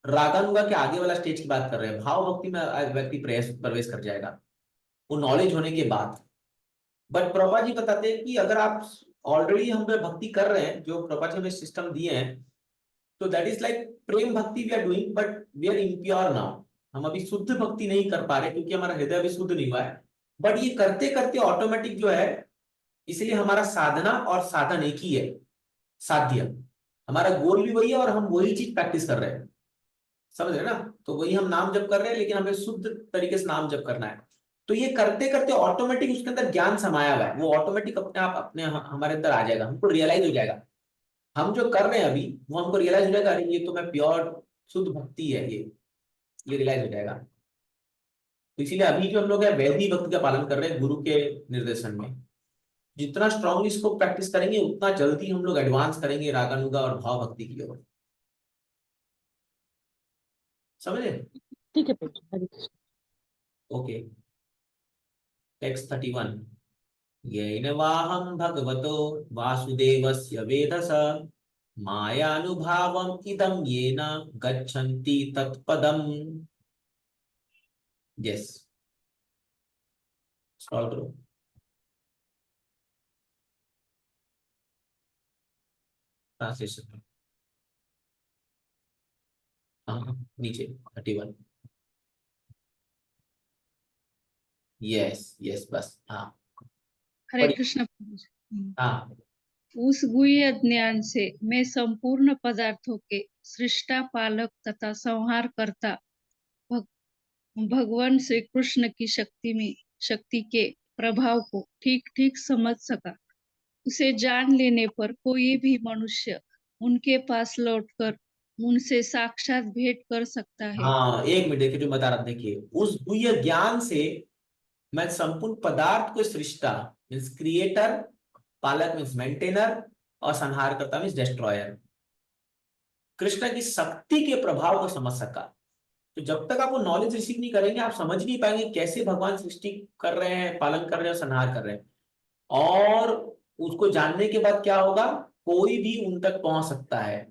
A: रागानुगा के आगे वाला स्टेज की बात कर रहे हैं। भाव भक्ति में व्यक्ति प्रवेश प्रवेश कर जाएगा वो नॉलेज होने के बाद। बट प्रभा जी बताते हैं कि अगर आप ऑलरेडी हम पे भक्ति कर रहे हैं, जो प्रभा जी हमें सिस्टम दिए हैं, तो that is like prem bhakti we are doing but we are impure now. हम अभी शुद्ध भक्ति नहीं कर पा रहे क्योंकि हमारा हृदय अभी शुद्ध नहीं हुआ है। बट ये करते करते ऑटोमेटिक जो है, इसलिए हमारा साधना और साधन एक ही है, साध्य। हमारा गोल भी वही है और हम वही चीज प्रैक्टिस कर रहे हैं, समझ रहे ना। तो वही हम नाम जप कर रहे हैं, लेकिन हमें शुद्ध तरीके से नाम जप करना है। तो ये करते करते ऑटोमेटिक उसके अंदर ज्ञान समाया हुआ है, वो ऑटोमेटिक अपने आप अपने हमारे अंदर आ जाएगा, हमको रियलाइज हो जाएगा। हम जो कर रहे हैं अभी वो हमको रियलाइज हो जाएगा, अरे ये तो मैं प्योर शुद्ध भक्ति है, ये रियलाइज हो जाएगा। तो इसीलिए अभी जो हम लोग है वैदिक भक्ति का पालन कर रहे हैं गुरु के निर्देशन में। जितना स्ट्रांगली इसको प्रैक्टिस करेंगे उतना जल्दी हम लोग एडवांस करेंगे रागानुगा और भाव भक्ति की ओर। समझे?
C: ठीक है प्रभु जी, हरे कृष्ण।
A: Okay, text 31। येन वाहं भगवतो वासुदेवस्य वेधस मायानुभावम् इदं येन गच्छन्ति तत्पदम्। यस, स्क्रॉल करो। ट्रांसलेशन, हाँ नीचे 31। यस यस, बस हाँ
D: हरे
A: पढ़िए।
D: कृष्ण प्रभु जी।
A: हाँ
D: उस गुह्य ज्ञान से मैं संपूर्ण पदार्थों के सृष्टा, पालक तथा संहार करता भग, भगवान श्री कृष्ण की शक्ति के प्रभाव को ठीक ठीक समझ सका। उसे जान लेने पर कोई भी मनुष्य उनके पास लौटकर उनसे साक्षात भेंट कर सकता है।
A: हाँ, एक मिनट, देखिए जो बता रहा था, देखिए उस गुह्य ज्ञान से मैं संपूर्ण पदार्थ को सृष्टा मीन्स क्रिएटर, पालक मीन्स मेंटेनर, और संहारकर्ता मीन्स डिस्ट्रॉयर, कृष्ण की शक्ति के प्रभाव को समझ सका। तो जब तक आप वो नॉलेज रिसीव नहीं करेंगे, आप समझ नहीं पाएंगे कैसे भगवान सृष्टि कर रहे हैं, पालन कर रहे हैं और संहार कर रहे हैं। और उसको जानने के बाद क्या होगा, कोई भी उन तक पहुंच सकता है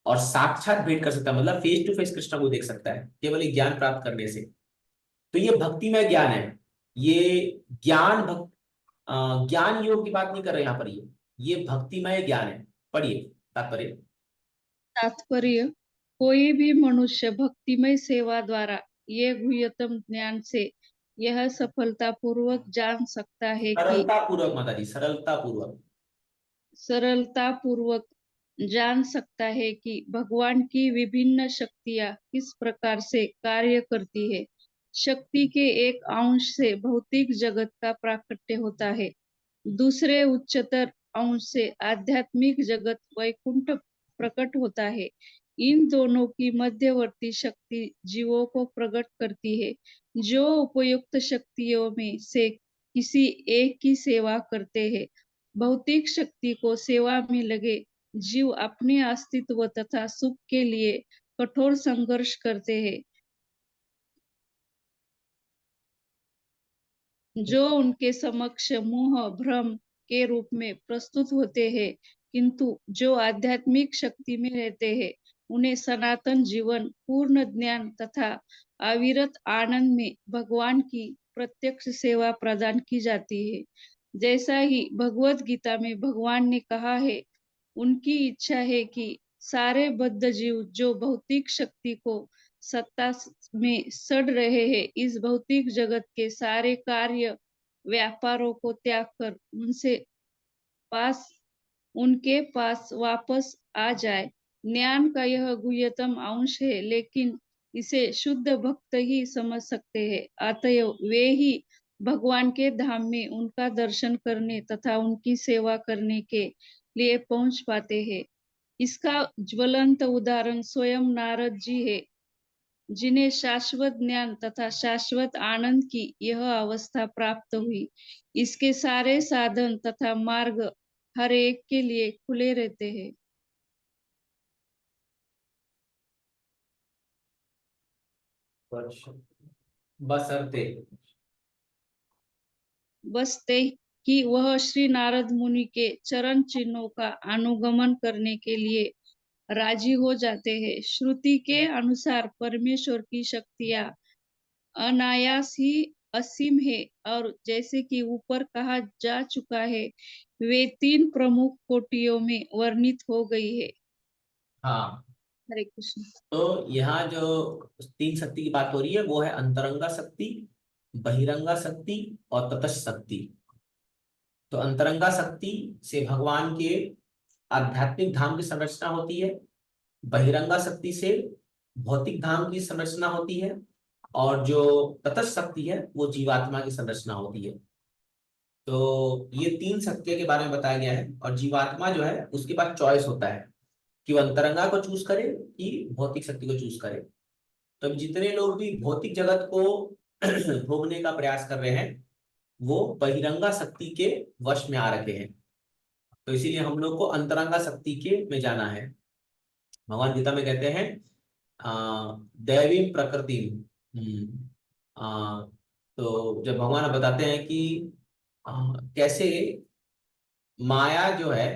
A: और साक्षात भेंट कर सकता है, मतलब फेस टू फेस कृष्ण को देख सकता है केवल एक ज्ञान प्राप्त करने से। तो ये भक्तिमय ज्ञान है। ये ज्ञान ज्ञान योग की बात नहीं कर रहे यहाँ पर, ये भक्तिमय ज्ञान है। पढ़िए तात्पर्य।
D: तात्पर्य, कोई भी मनुष्य भक्तिमय सेवा द्वारा ये गुह्यतम ज्ञान से यह सफलता पूर्वक जान सकता है कि
A: सरलता पूर्वक माता जी, सरलता पूर्वक।
D: सरलता पूर्वक जान सकता है कि भगवान की विभिन्न शक्तियां किस प्रकार से कार्य करती है। शक्ति के एक अंश से भौतिक जगत का प्राकट्य होता है, दूसरे उच्चतर अंश से आध्यात्मिक जगत वैकुंठ प्रकट होता है। इन दोनों की मध्यवर्ती शक्ति जीवों को प्रकट करती है, जो उपयुक्त शक्तियों में से किसी एक की सेवा करते हैं। भौतिक शक्ति को सेवा में लगे जीव अपने अस्तित्व तथा सुख के लिए कठोर संघर्ष करते हैं, जो उनके समक्ष मोह भ्रम के रूप में प्रस्तुत होते हैं। किंतु जो आध्यात्मिक शक्ति में रहते हैं, उन्हें सनातन जीवन, पूर्ण ज्ञान तथा अविरत आनंद में भगवान की प्रत्यक्ष सेवा प्रदान की जाती है। जैसा ही भगवत गीता में भगवान ने कहा है, उनकी इच्छा है कि सारे बद्ध जीव जो भौतिक शक्ति को सत्ता में सड़ रहे हैं, इस भौतिक जगत के सारे कार्य व्यापारों को त्याग कर पास उनके पास वापस आ जाए। ज्ञान का यह गुह्यतम अंश है, लेकिन इसे शुद्ध भक्त ही समझ सकते हैं। अतएव वे ही भगवान के धाम में उनका दर्शन करने तथा उनकी सेवा करने के लिए पहुंच पाते हैं। इसका ज्वलंत उदाहरण स्वयं नारद जी है, जिन्हें शाश्वत ज्ञान तथा शाश्वत आनंद की यह अवस्था प्राप्त हुई। इसके सारे साधन तथा मार्ग हर एक के लिए खुले रहते हैं।
A: बसरते
D: बसते कि वह श्री नारद मुनि के चरण चिन्हों का अनुगमन करने के लिए राजी हो जाते हैं। श्रुति के अनुसार परमेश्वर की शक्तियां अनायास ही असीम है, और जैसे कि ऊपर कहा जा चुका है, वे तीन प्रमुख कोटियों में वर्णित हो गई है।
A: हाँ,
D: हरे कृष्ण।
A: तो यहाँ जो तीन शक्ति की बात हो रही है वो है अंतरंगा शक्ति, बहिरंगा शक्ति और तटस्थ शक्ति। तो अंतरंगा शक्ति से भगवान के आध्यात्मिक धाम की संरचना होती है, बहिरंगा शक्ति से भौतिक धाम की संरचना होती है, और जो तटस्थ शक्ति है वो जीवात्मा की संरचना होती है। तो ये तीन शक्तियों के बारे में बताया गया है, और जीवात्मा जो है उसके पास चॉइस होता है कि वो अंतरंगा को चूज करे कि भौतिक शक्ति को चूज करे। तो अब जितने लोग भी भौतिक जगत को भोगने का प्रयास कर रहे हैं, वो बहिरंगा शक्ति के वश में आ रखे हैं। तो इसीलिए हम लोग को अंतरंगा शक्ति के में जाना है। भगवान गीता में कहते हैं दैवी प्रकृति। तो जब भगवान बताते हैं कि कैसे माया जो है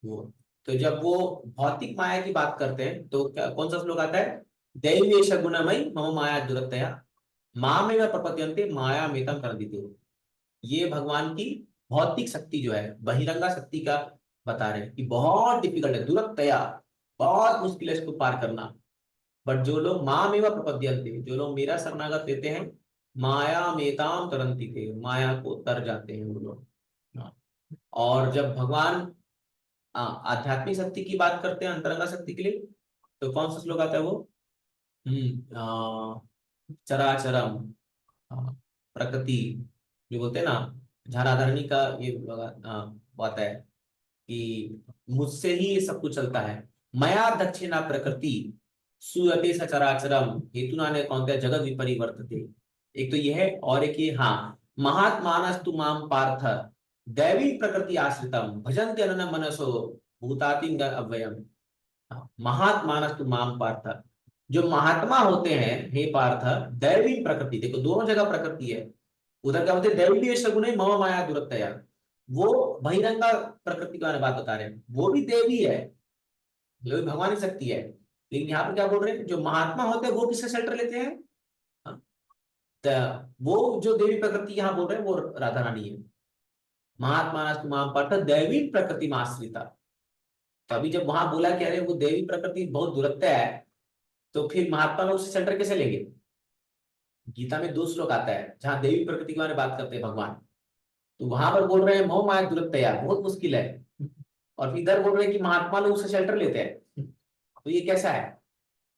A: वो, तो जब वो भौतिक माया की बात करते हैं तो क्या कौन सा श्लोक आता है, दैवेश गुणमयी मम माया दुरतया माँ में वह प्रपद्यन्ते माया मेतम कर देते हो। ये भगवान की भौतिक शक्ति जो है, बहिरंगा शक्ति का बता रहे हैं कि बहुत डिफिकल्ट है, दुरतया बहुत मुश्किल है इसको पार करना। बट जो लोग माँ में वह प्रपद्यन्ते, जो लोग मेरा शरणागत देते हैं, माया मेताम तरंती थे, माया को तर जाते हैं वो लोग। हाँ। और जब भगवान आध्यात्मिक शक्ति की बात करते हैं अंतरंगा शक्ति के लिए, तो कौन सा श्लोक आता है वो, चराचरम प्रकृति जो बोलते हैं ना, झाराधरणी का ये बात है कि मुझसे ही ये सब कुछ चलता है। मया दक्षिणा प्रकृति सुयते सचराचरम हेतुना ने कौनते जगत विपरिवर्तते। एक तो यह है, और एक ये, हाँ, महात्मानस्तु माम पार्थ दैवी प्रकृति आश्रितम भजन्ते अनन्य मनसो भूतातिं अव्ययम। महात्मानस्तु माम पार्थ, जो महात्मा होते हैं हे पार्थ, दैवी प्रकृति, देखो दोनों जगह प्रकृति है। उधर क्या बोलते हैं, दैवी सगुण मम माया दुरत्तया, वो बहिरंगा प्रकृति के बारे में बात बता रहे हैं, वो भी देवी है, वो भी भगवान की शक्ति है। लेकिन यहाँ पर क्या बोल रहे हैं, जो महात्मा होते हैं वो किसका शेल्टर लेते हैं, हाँ, वो जो देवी प्रकृति यहाँ बोल रहे हैं वो राधा रानी है। महात्मा माम पार्थ दैवी प्रकृति में आश्रिता। तो अभी जब वहां बोला कि अरे वो देवी प्रकृति बहुत दुरत्य है, तो फिर महात्मा लोग उससे सेंटर कैसे लेंगे। गीता में 2 श्लोक आता है जहां देवी प्रकृति के बारे में बात करते हैं भगवान, तो वहां पर बोल रहे हैं मोह माया दुरत्या बहुत मुश्किल है, और फिर इधर बोल रहे हैं कि महात्मा लोग उससे शेल्टर लेते हैं। तो ये कैसा है,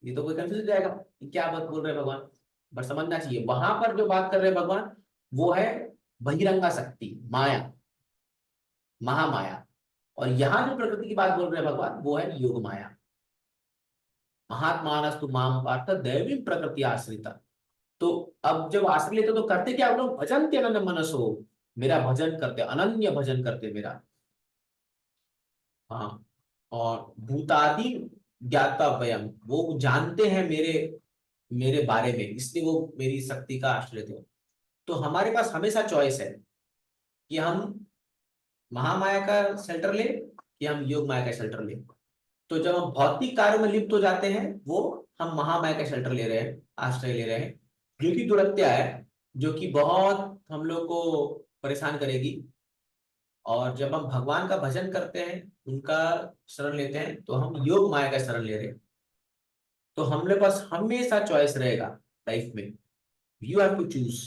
A: ये तो कोई कंफ्यूज हो जाएगा कि क्या बात बोल रहे हैं भगवान। बट समझना चाहिए वहां पर जो बात कर रहे हैं भगवान वो है बहिरंगा शक्ति माया, महामाया, और यहाँ जो प्रकृति की बात बोल रहे हैं भगवान वो है योग माया। महात्मानस्तु माम पार्थ दैवी प्रकृति आश्रिता। तो अब जब आश्रय लेते तो करते क्या, लोग भजन के अनन्य मनसो, मेरा भजन करते, अनन्य भजन करते मेरा, हाँ। और भूतादि ज्ञाता वयम, वो जानते हैं मेरे मेरे बारे में, इसलिए वो मेरी शक्ति का आश्रय थे। तो हमारे पास हमेशा चॉइस है कि हम महामाया का शेल्टर ले कि हम योग माया का शेल्टर ले। तो जब हम भौतिक कार्यों में लिप्त हो जाते हैं वो हम महामाया का शेल्टर ले रहे हैं, आश्रय ले रहे हैं, जो कि दुरत्या है, जो कि बहुत हम लोग को परेशान करेगी। और जब हम भगवान का भजन करते हैं, उनका शरण लेते हैं, तो हम योग माया का शरण ले रहे हैं। तो हमने पास हमेशा चॉइस रहेगा लाइफ में, यू हैव टू चूज।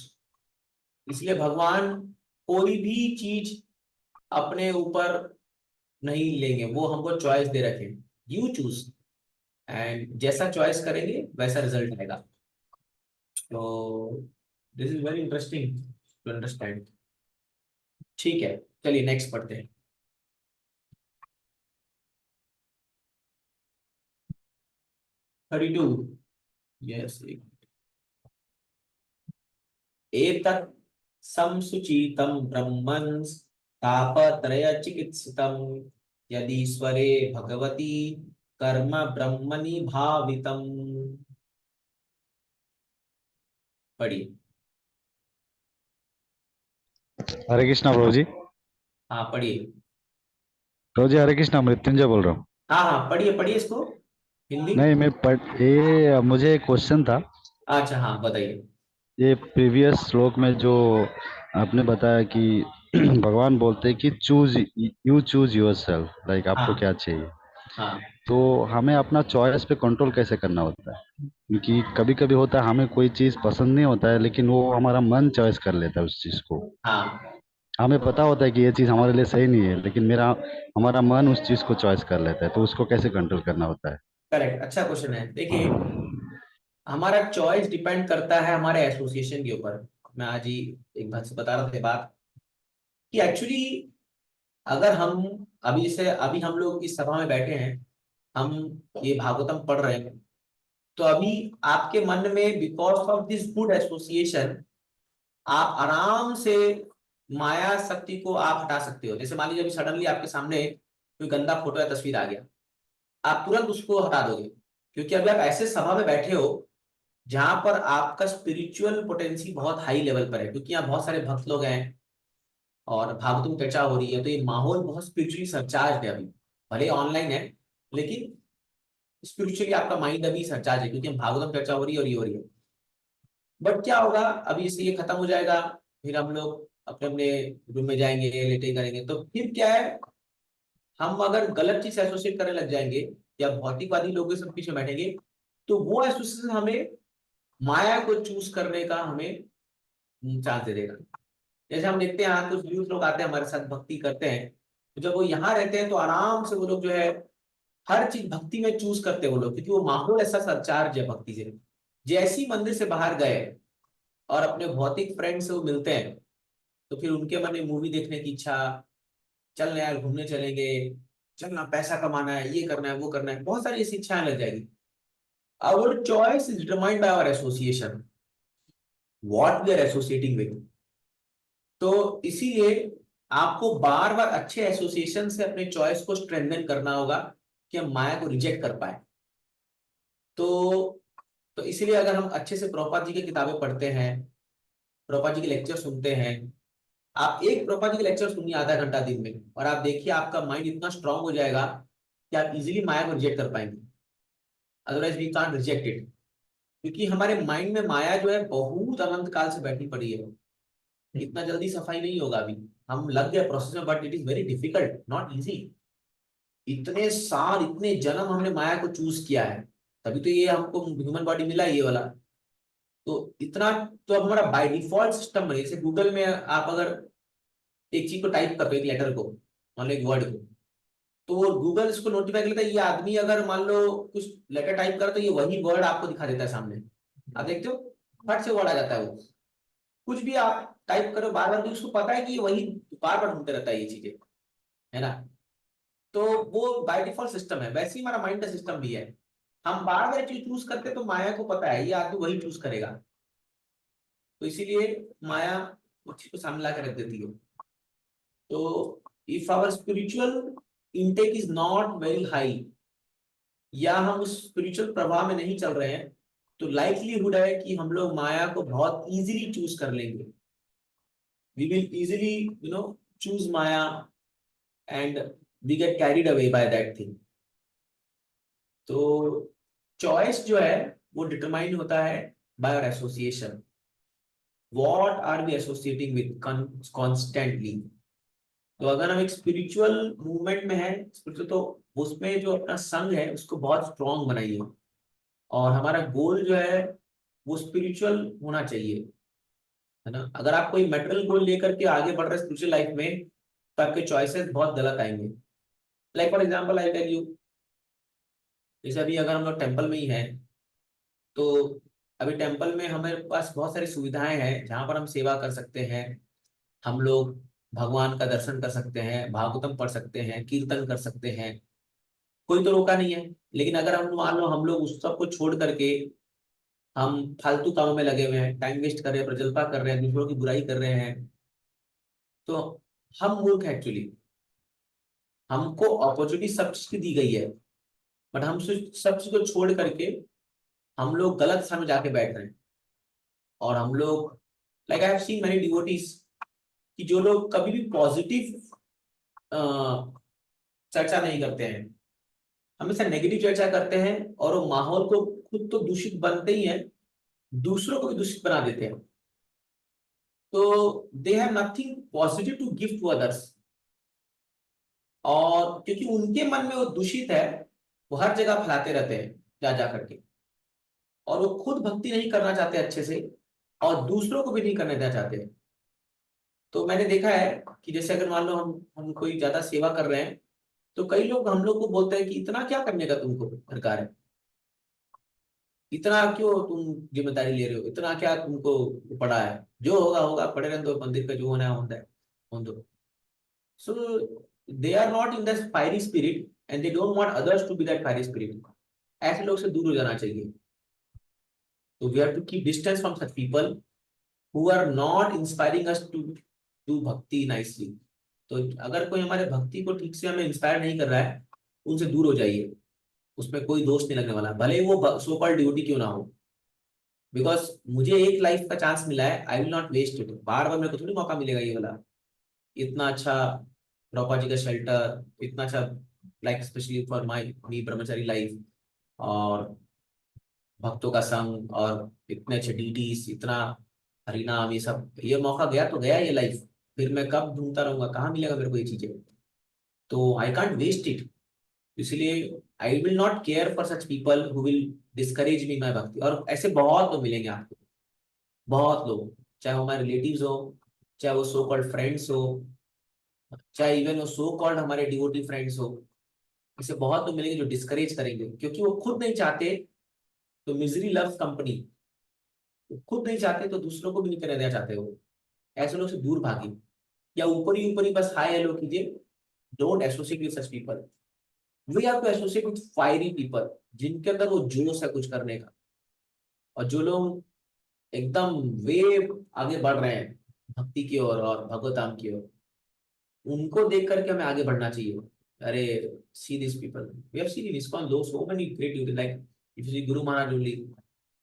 A: इसलिए भगवान कोई भी चीज अपने ऊपर नहीं लेंगे, वो हमको चॉइस दे रखे, यू चूज, एंड जैसा चॉइस करेंगे वैसा रिजल्ट आएगा। तो this is very interesting to understand. ठीक है, चलिए नेक्स्ट पढ़ते हैं। 32, यस। एतत् संसुचितं ब्रह्मन् तापत्रयचिकित्सितं यदीश्वरे भगवती कर्म ब्रह्मणि भावितम्। पढ़िए।
E: हरे कृष्णा प्रभु जी।
A: हाँ पढ़िए।
E: प्रभु जी हरे कृष्णा, मृत्युंजय बोल रहा हूँ।
A: हाँ हाँ पढ़िए पढ़िए इसको हिंदी।
E: नहीं मैं मुझे एक क्वेश्चन था।
A: अच्छा हाँ बताइए।
E: ये प्रीवियस श्लोक में जो आपने बताया कि भगवान बोलते हैं कि you choose your self, like आपको
A: हाँ
E: क्या चाहिए।
A: हाँ
E: तो हमें अपना चॉइस पे कंट्रोल कैसे करना होता है, क्योंकि कभी कभी होता है हमें कोई चीज़ पसंद नहीं होता है, लेकिन वो हमारा मन चॉइस कर लेता है उस चीज़ को।
A: हाँ
E: हमें पता होता है कि ये चीज़ हमारे लिए सही नहीं है, लेकिन हमारा मन उस चीज़ को चॉइस कर लेता है, तो उसको कैसे कंट्रोल करना होता है।
A: करेक्ट, अच्छा क्वेश्चन है। देखिए हमारा चॉइस डिपेंड करता है हमारे एसोसिएशन के ऊपर। मैं आज ही एक बात से बता रहा था बात कि एक्चुअली अगर हम अभी जैसे अभी हम लोग इस सभा में बैठे हैं, हम ये भागवतम पढ़ रहे हैं, तो अभी आपके मन में because of this good association आप आराम से माया शक्ति को आप हटा सकते हो। जैसे मान लीजिए अभी सडनली आपके सामने कोई गंदा फोटो या तस्वीर आ गया, आप तुरंत उसको हटा दोगे, क्योंकि अभी आप ऐसे सभा में बैठे हो जहां पर आपका स्पिरिचुअल पोटेंसी बहुत हाई लेवल पर है, क्योंकि यहाँ बहुत सारे भक्त लोग हैं और भागवतम चर्चा हो रही है, तो ये माहौल बहुत स्पिरिचुअली सरचार्ज है। अभी भले ऑनलाइन है लेकिन स्पिरिचुअली आपका माइंड अभी सरचार्ज है, क्योंकि हम भागवतम चर्चा हो रही है और ये हो रही है। बट क्या होगा अभी से ये खत्म हो जाएगा, फिर हम लोग अपने अपने रूम में जाएंगे, लेटे करेंगे, तो फिर क्या है, हम अगर गलत चीज एसोसिएट करने लग जाएंगे या भौतिकवादी लोगों के सब पीछे बैठेंगे, तो वो एसोसिएशन हमें माया को चूज करने का हमें चांस दे देगा। जैसे हम देखते हैं यहाँ कुछ यूथ लोग आते हैं हमारे साथ भक्ति करते हैं, तो जब वो यहाँ रहते हैं तो आराम से वो लोग जो है हर चीज भक्ति में चूज करते हैं वो लोग, क्योंकि वो माहौल ऐसा सरचार्ज है भक्ति से। जैसे ही मंदिर से बाहर गए और अपने भौतिक फ्रेंड से वो मिलते हैं, तो फिर उनके मन में मूवी देखने की इच्छा, चल यार घूमने चलेंगे, चलना, पैसा कमाना है, ये करना है, वो करना है, बहुत सारी ऐसी इच्छाएं लग जाएगी। Our choice is determined by our association, what we are associating with. तो इसीलिए आपको बार बार अच्छे एसोसिएशन से अपने चॉइस को स्ट्रेंथन करना होगा कि हम माया को रिजेक्ट कर पाए। तो इसीलिए अगर हम अच्छे से प्रभुपाद जी की किताबें पढ़ते हैं, प्रभुपाद जी के लेक्चर सुनते हैं, आप एक प्रभुपाद जी के लेक्चर सुनिए आधा घंटा दिन में, और आप देखिए आपका माइंड इतना स्ट्रांग हो जाएगा कि आप इजीली माया को रिजेक्ट कर पाएंगे। Otherwise we can't reject it, क्योंकि हमारे माइंड में माया जो है बहुत अनंत काल से बैठी पड़ी है। इतना जल्दी सफाई नहीं होगा। अभी हम लग गए प्रोसेस में, but it is very difficult, not easy. इतने साल, इतने जन्म हमने माया को चूज किया है, तभी तो ये हमको ह्यूमन बॉडी मिला है ये वाला। तो इतना, तो अब हमारा बाय डिफॉल्ट सिस्टम बने। जैसे गूगल में आप अगर एक चीज को टाइप कर दो, एक लेटर को, मान लो एक वर्ड को, तो वो गूगल इसको नोटिफाई कर लेता है। ये आदमी अगर मान लो कुछ लेटर टाइप कर, तो ये वही वर्ड आपको दिखा देता है सामने। आप देखते हो, फट से वर्ड आ जाता है वो। कुछ भी आप टाइप करो बार बार, उसको पता है कि ये वही बार बार ढूंढते रहता है ये चीजें, है ना। तो वो बाय डिफॉल्ट सिस्टम है। वैसे ही हमारा माइंड का सिस्टम भी है। हम बार बार चीज चूज करते तो माया को पता है ये आदमी वही चूज करेगा, तो इसीलिए माया उस चीज को सामने ला कर रख देती है। तो if our spiritual intake is not very high, या हम उस स्पिरिचुअल प्रवाह में नहीं चल रहे हैं, तो लाइकलीहुड है कि हम लोग माया को बहुत इजीली चूज कर लेंगे। We will easily choose maya, and we get carried away by that thing. तो चॉइस जो है वो डिटरमाइन होता है by our association, what are we associating with constantly. तो अगर हम एक स्पिरिचुअल मूवमेंट में है, स्पिरिचुअल, तो उसमें जो अपना संग है उसको बहुत स्ट्रांग बनाइए, और हमारा गोल जो है वो स्पिरिचुअल होना चाहिए, है ना। अगर आप कोई मेटेरियल गोल लेकर के आगे बढ़ रहे स्पिरिचुअल लाइफ में, तो आपके चॉइसेस बहुत गलत आएंगे। Like for example I tell you, जैसे अभी अगर हम लोग टेम्पल में ही हैं, तो अभी टेम्पल में हमारे पास बहुत सारी सुविधाएं हैं जहां पर हम सेवा कर सकते हैं। हम लोग भगवान का दर्शन कर सकते हैं, भागवतम पढ़ सकते हैं, कीर्तन कर सकते हैं, कोई तो रोका नहीं है। लेकिन अगर हम मान लो हम लोग उस सब को छोड़ करके हम फालतू कामों में लगे हुए हैं, टाइम वेस्ट कर रहे हैं, प्रजल्पा कर रहे हैं, दूसरों की बुराई कर रहे हैं, तो हम मूर्ख हैं एक्चुअली। हमको अपॉर्चुनिटी सब चीज की दी गई है, बट हम सब चीज को छोड़ करके हम लोग गलत समय जाके बैठ रहे हैं। और हम लोग, like I have seen many devotees, कि जो लोग कभी भी पॉजिटिव चर्चा नहीं करते हैं, हमेशा नेगेटिव चर्चा करते हैं, और वो माहौल को खुद तो दूषित बनते ही हैं, दूसरों को भी दूषित बना देते हैं। तो they have nothing positive to give to others, और क्योंकि उनके मन में वो दूषित है, वो हर जगह फैलाते रहते हैं जा जा करके, और वो खुद भक्ति नहीं करना चाहते अच्छे से, और दूसरों को भी नहीं करने देना चाहते। तो मैंने देखा है कि जैसे अगर मान लो हम कोई ज्यादा सेवा कर रहे हैं, तो कई लोग हम लोग को बोलते हैं कि इतना क्या करने का तुमको दरकार है, इतना क्यों तुम जिम्मेदारी ले रहे हो, इतना क्या तुमको पड़ा है, जो होगा होगा, पड़े रहने दो, मंदिर का जो होना है होता है, होने दो। So they are not in the fiery spirit, and they don't want others to be that fiery spirit. ऐसे लोग से दूर हो जाना चाहिए। तो we have to keep distance from such people who are not inspiring us to do bhakti nicely. तो अगर कोई हमारे भक्ति को ठीक से हमें इंस्पायर नहीं कर रहा है, उनसे दूर हो जाइए। उसमें कोई दोष नहीं लगने वाला, भले ही वो सो कॉल्ड ड्यूटी क्यों ना हो। बिकॉज मुझे एक लाइफ का चांस मिला है, I will not waste it. बार बार मेरे को थोड़ी मौका मिलेगा ये वाला। इतना अच्छा प्रभुपाद जी का शेल्टर, इतना अच्छा, like specially for my me Brahmachari life, और भक्तों का संग, और इतने अच्छे डीटीज, इतना हरिनाम, ये सब, ये मौका गया तो गया ये लाइफ। फिर मैं कब ढूंढता रहूंगा, कहाँ मिलेगा मेरे को ये चीजें। तो आई कांट वेस्ट इट। इसलिए I will not care for such people who will discourage me my bhakti. और ऐसे बहुत लोग मिलेंगे आपको, बहुत लोग, चाहे वो हमारे रिलेटिव्स हो, चाहे वो सो कॉल्ड फ्रेंड्स हो, चाहे इवन वो सो कॉल्ड हमारे डिवोटी फ्रेंड्स हो। ऐसे बहुत लोग मिलेंगे जो डिस्करेज करेंगे, क्योंकि वो खुद नहीं चाहते। तो मिजरी लव्स कंपनी, वो खुद नहीं चाहते तो दूसरों को भी नहीं करने देना चाहते वो। ऐसे लोग से दूर भागिए, या ऊपर ही बस हाय हेलो कीजिए। Don't associate with such people. We have to associate with fiery people, जिनके अंदर वो जोश है कुछ करने का, और जो लोग एकदम वे आगे बढ़ रहे हैं भक्ति की ओर और भगवताम की ओर, उनको देख करके हमें आगे बढ़ना चाहिए। अरे see this people, we have seen in ISKCON though so many great youth, like if you see guru Maharaj only,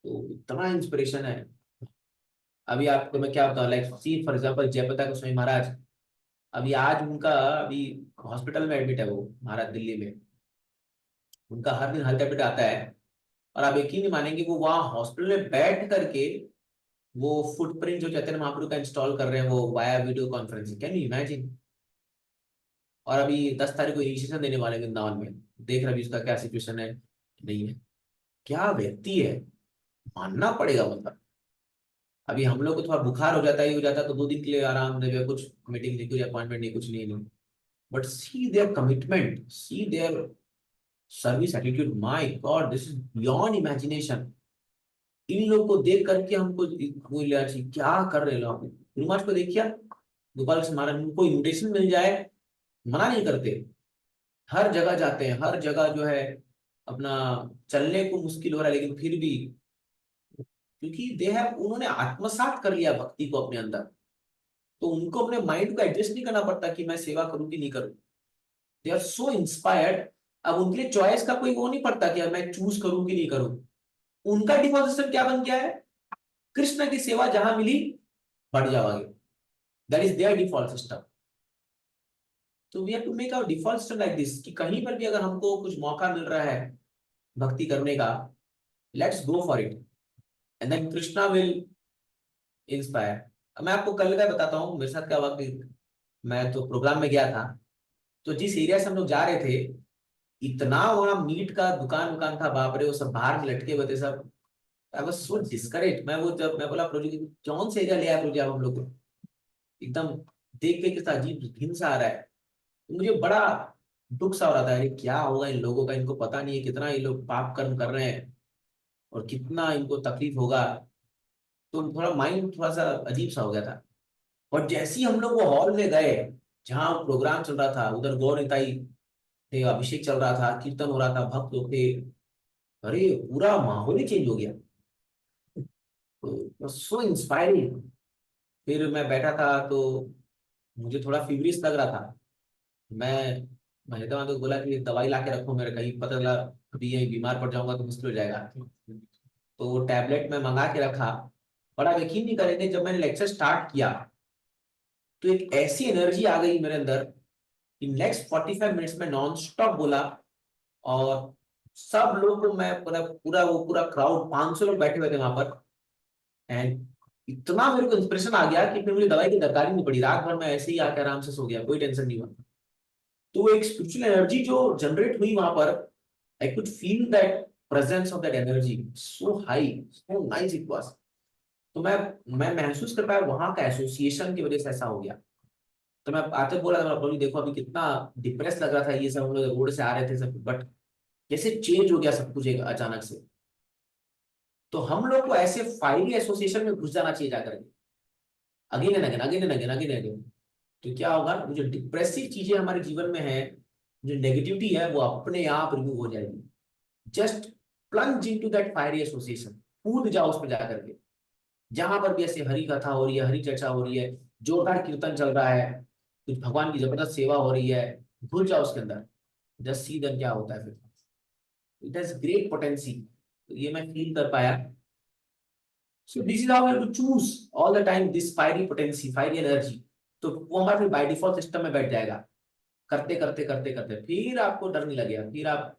A: तो इतना इंस्पिरेशन है। अभी आपको मैं क्या बताऊं, like see for example Jayapratap Goswami Maharaj, अभी आज उनका अभी हॉस्पिटल में एडमिट है वो महाराज, दिल्ली में। उनका हर दिन हेल्थ अपडेट आता है, और आप यकीन नहीं मानेंगे वो वहाँ हॉस्पिटल में बैठ करके वो फुटप्रिंट जो चैतन्य महाप्रभु का इंस्टॉल कर रहे हैं वो via video conferencing, can you imagine. और अभी 10 तारीख को इनिशिएशन देने वाले हैं वृंदावन में, देख रहे अभी उसका क्या सिचुएशन है, नहीं है। क्या व्यक्ति है, मानना पड़ेगा मतलब। अभी हम लोग को थोड़ा बुखार हो जाता है, ये हो जाता है तो 2 दिन के लिए आराम देवे, कुछ मीटिंग नहीं, कुछ अपॉइंटमेंट नहीं, कुछ नहीं, नहीं। But see their commitment, see their service attitude, my God, this is beyond imagination. इन लोग को देख करके हमको वो लेना चाहिए, क्या कर रहे लोग। गुरु महाराज को देखिए, गोपाल कृष्ण महाराज, उनको इन्विटेशन मिल जाए मना नहीं करते, हर जगह जाते हैं, हर जगह जो है अपना, चलने को मुश्किल हो रहा है लेकिन फिर भी, क्योंकि दे हैव, उन्होंने आत्मसात कर लिया भक्ति को अपने अंदर, तो उनको अपने माइंड को एडजस्ट नहीं करना पड़ता कि मैं सेवा करूं कि नहीं करूं। They are so inspired. अब उनके लिए चॉइस का कोई वो नहीं पड़ता कि मैं चूज करूं कि नहीं करूं। उनका डिफॉल्ट सिस्टम क्या बन गया है, कृष्ण की सेवा जहां मिली बढ़ जाओगे, that is their default system. तो we have to make our default system like this, कि कहीं पर भी अगर हमको कुछ मौका मिल रहा है भक्ति करने का, let's go for it, and then Krishna will inspire. मैं आपको कल का बताता हूँ मेरे साथ क्या हुआ कि मैं तो प्रोग्राम में गया था, तो जिस एरिया से हम लोग जा रहे थे, इतना वहां मीट का दुकान उकान था, बाप रे, वो सब बाहर में लटके हुए थे सब। I was so discourage. मैं वो जब मैं बोला प्रोजेक्ट कौन से एरिया ले आया प्रोजेक्ट हम लोग को, एकदम देख के कितना अजीब घिन सा आ रहा है। तो मुझे बड़ा दुख सा हो रहा था, अरे क्या होगा इन लोगों का, इनको पता नहीं है कितना ये लोग पाप कर्म कर रहे हैं और कितना इनको तकलीफ होगा। तो थोड़ा माइंड थोड़ा सा अजीब सा हो गया था। और जैसे ही हम लोग वो हॉल में गए जहाँ प्रोग्राम चल रहा था, उधर गौर निताई थे, अभिषेक चल रहा था, कीर्तन हो रहा था, भक्त लोग थे, अरे पूरा माहौल ही चेंज हो गया। तो सो इंस्पायरिंग। फिर मैं बैठा था तो मुझे थोड़ा फीवरिश लग रहा था। मैं मैंने तो बोला कि दवाई ला के रखो मेरे, कहीं पता चला अभी यही बीमार पड़ जाऊंगा तो मुश्किल हो जाएगा। तो वो टैबलेट में मंगा के रखा। पर आप यकीन नहीं करेंगे, जब मैंने लेक्चर स्टार्ट किया तो एक ऐसी एनर्जी आ गई मेरे अंदर कि नेक्स्ट 45 मिनट्स में नॉन स्टॉप बोला। और सब लोग को मैं पूरा पूरा वो पूरा क्राउड 500 लोग बैठे हुए थे वहां पर, एंड इतना मेरे को इंस्पिरेशन आ गया कि फिर मुझे दवाई की दरकार ही नहीं पड़ी। रात भर मैं ऐसे ही आके आराम से सो गया, कोई टेंशन नहीं हुआ। तो एक स्पिरिचुअल एनर्जी जो जनरेट हुई वहां पर, I could feel that presence of that energy, so high, so nice it was. तो मैं महसूस कर पाया वहां का एसोसिएशन की वजह से ऐसा हो गया। तो मैं आते बोला था प्रभु देखो अभी कितना डिप्रेस लग रहा था, ये सब हम लोग रोड से आ रहे थे सब, बट कैसे चेंज हो गया सब कुछ एक अचानक से। तो हम लोग को ऐसे फायरी एसोसिएशन में घुस जाना चाहिए जाकर के, again and again, again and again, again and again. तो क्या होगा, जो डिप्रेसिव चीजें हमारे जीवन में है, जो नेगेटिविटी है, वो अपने आप रिमूव हो जाएगी। Just plunge into that fiery association, कूद जाओ उसमें जाकर के। जहां पर भी ऐसे हरि कथा हो रही है, हरि चर्चा हो रही है, जोरदार कीर्तन चल रहा है, कुछ भगवान की जबरदस्त सेवा हो रही है, घुल जाओ उसके अंदर, जस्ट सी देन क्या होता है फिर। It has great potency. तो ये मैं फील कर पाया। So this is how we have to choose all the time this fiery potency, fiery energy. तो वो हमारे फिर बाय डिफॉल्ट सिस्टम में बैठ जाएगा, करते करते करते करते फिर आपको डर नहीं लगेगा, फिर आप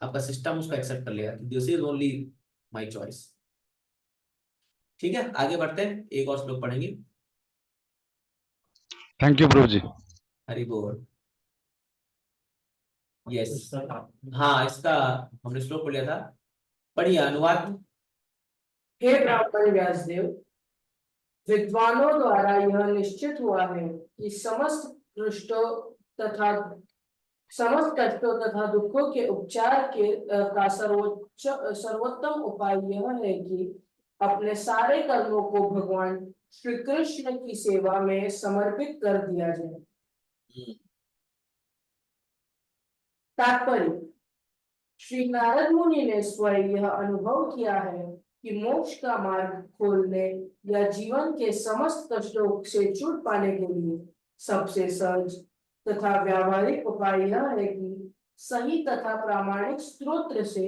A: आपका सिस्टम उसको एक्सेप्ट कर लेगा कि this is only my choice. ठीक है, आगे बढ़ते हैं, एक और श्लोक पढ़ेंगे।
E: थैंक यू प्रभु जी।
A: हरि बोल। यस,
B: इसका
A: हाँ, इसका हमने श्लोक पढ़ लिया था, पढ़िए अनुवाद।
F: हे ब्राह्मण व्यासदेव, विद्वानों द्वारा यह निश्चित हुआ है कि समस्त कष्टों तथा दुखों के उपचार का सर्वोत्तम उपाय यह है कि अपने सारे कर्मों को भगवान श्री कृष्ण की सेवा में समर्पित कर दिया जाए। तात्पर्य, श्री नारद मुनि ने स्वयं यह अनुभव किया है कि मोक्ष का मार्ग खोलने या जीवन के समस्त कष्टों से छूट पाने के लिए सबसे सहज तथा व्यावहारिक उपाय यह है कि सही तथा प्रामाणिक स्रोत से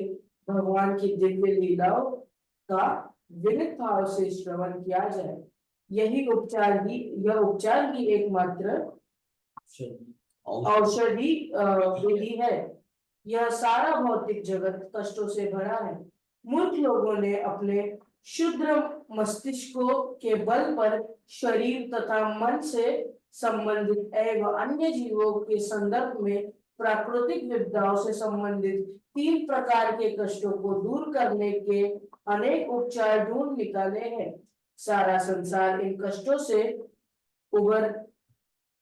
F: भगवान की दिव्य लीलाओं का विनित भाव से श्रवण किया जाए। यह उपचार की एकमात्र औषधि विधि है। यह सारा भौतिक जगत कष्टों से भरा है। मूर्ख लोगों ने अपने शुद्र मस्तिष्कों के बल पर शरीर तथा मन से संबंधित एवं अन्य जीवों के संदर्भ में प्राकृतिक विपदाओं से संबंधित 3 प्रकार के कष्टों को दूर करने के अनेक उपचार ढूंढ निकाले हैं। सारा संसार इन कष्टों से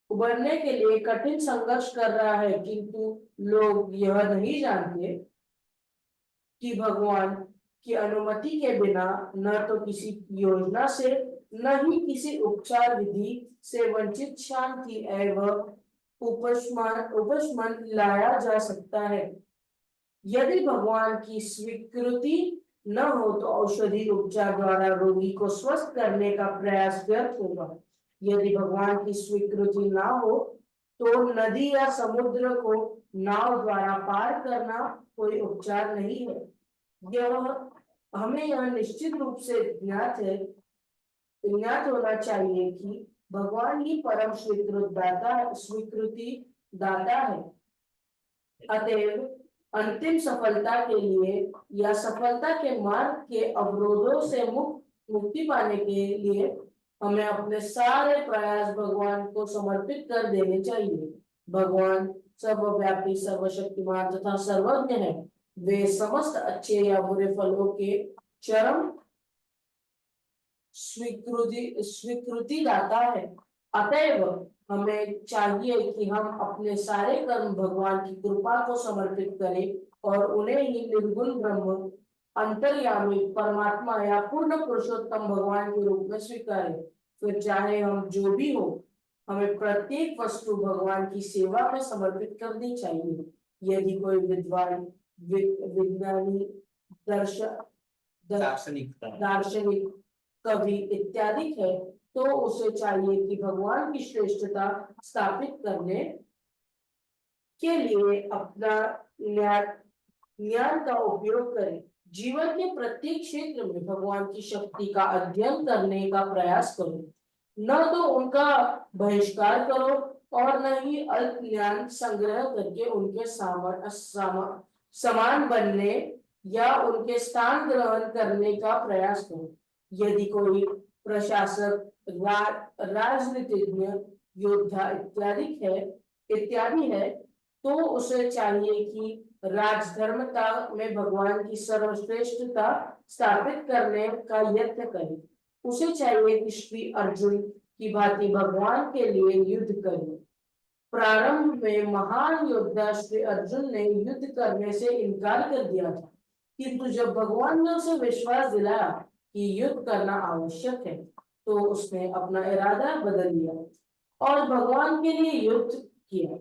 F: उबरने के लिए कठिन संघर्ष कर रहा है, किंतु लोग यह नहीं जानते कि भगवान की अनुमति के बिना न तो किसी योजना से न ही किसी उपचार विधि से वंचित शांति एवं उपशमन लाया जा सकता है। यदि भगवान की स्वीकृति न हो तो औषधि उपचार द्वारा रोगी को स्वस्थ करने का प्रयास व्यर्थ होगा। यदि भगवान की स्वीकृति ना हो तो नदी या समुद्र को नाव द्वारा पार करना कोई उपचार नहीं है। हमें यह निश्चित रूप से ज्ञात होना चाहिए कि भगवान ही परम स्वीकृति दाता है। अतएव अंतिम सफलता के लिए या सफलता के मार्ग के अवरोधों से मुक्ति पाने के लिए हमें अपने सारे प्रयास भगवान को समर्पित कर देने चाहिए। भगवान सर्वव्यापी, सर्वशक्तिमान तथा सर्वज्ञ है। वे समस्त अच्छे या बुरे फलों के चरम स्वीकृति दाता है। अतएव हमें चाहिए कि हम अपने सारे कर्म भगवान की कृपा को समर्पित करें और उन्हें ही निर्गुण ब्रह्म, अंतर्यामी परमात्मा या पूर्ण पुरुषोत्तम भगवान के रूप में स्वीकारें। फिर चाहे हम जो भी हो, हमें प्रत्येक वस्तु भगवान की सेवा में समर्पित करनी चाहिए। यदि कोई विद्वान, विज्ञानी, दार्शनिक, कवि इत्यादि है तो उसे चाहिए कि भगवान की श्रेष्ठता स्थापित करने के लिए अपना ज्ञान का उपयोग करें। जीवन के प्रत्येक क्षेत्र में भगवान की शक्ति का अध्ययन करने का प्रयास करो, न तो उनका बहिष्कार करो और न ही अल्प ज्ञान संग्रह करके उनके समान बनने या उनके स्थान ग्रहण करने का प्रयास करो। यदि कोई प्रशासक, राजनीतिज्ञ, योद्धा इत्यादि है तो उसे चाहिए कि राजधर्मता में भगवान की सर्वश्रेष्ठता स्थापित करने का यत्न करे। उसे चाहिए कि श्री अर्जुन की भांति भगवान के लिए युद्ध करे। प्रारंभ में महान योद्धा श्री अर्जुन ने युद्ध करने से इनकार कर दिया था, किंतु जब भगवान ने उसे विश्वास दिलाया कि युद्ध करना आवश्यक है तो उसने अपना इरादा बदल लिया और भगवान के लिए युद्ध किया।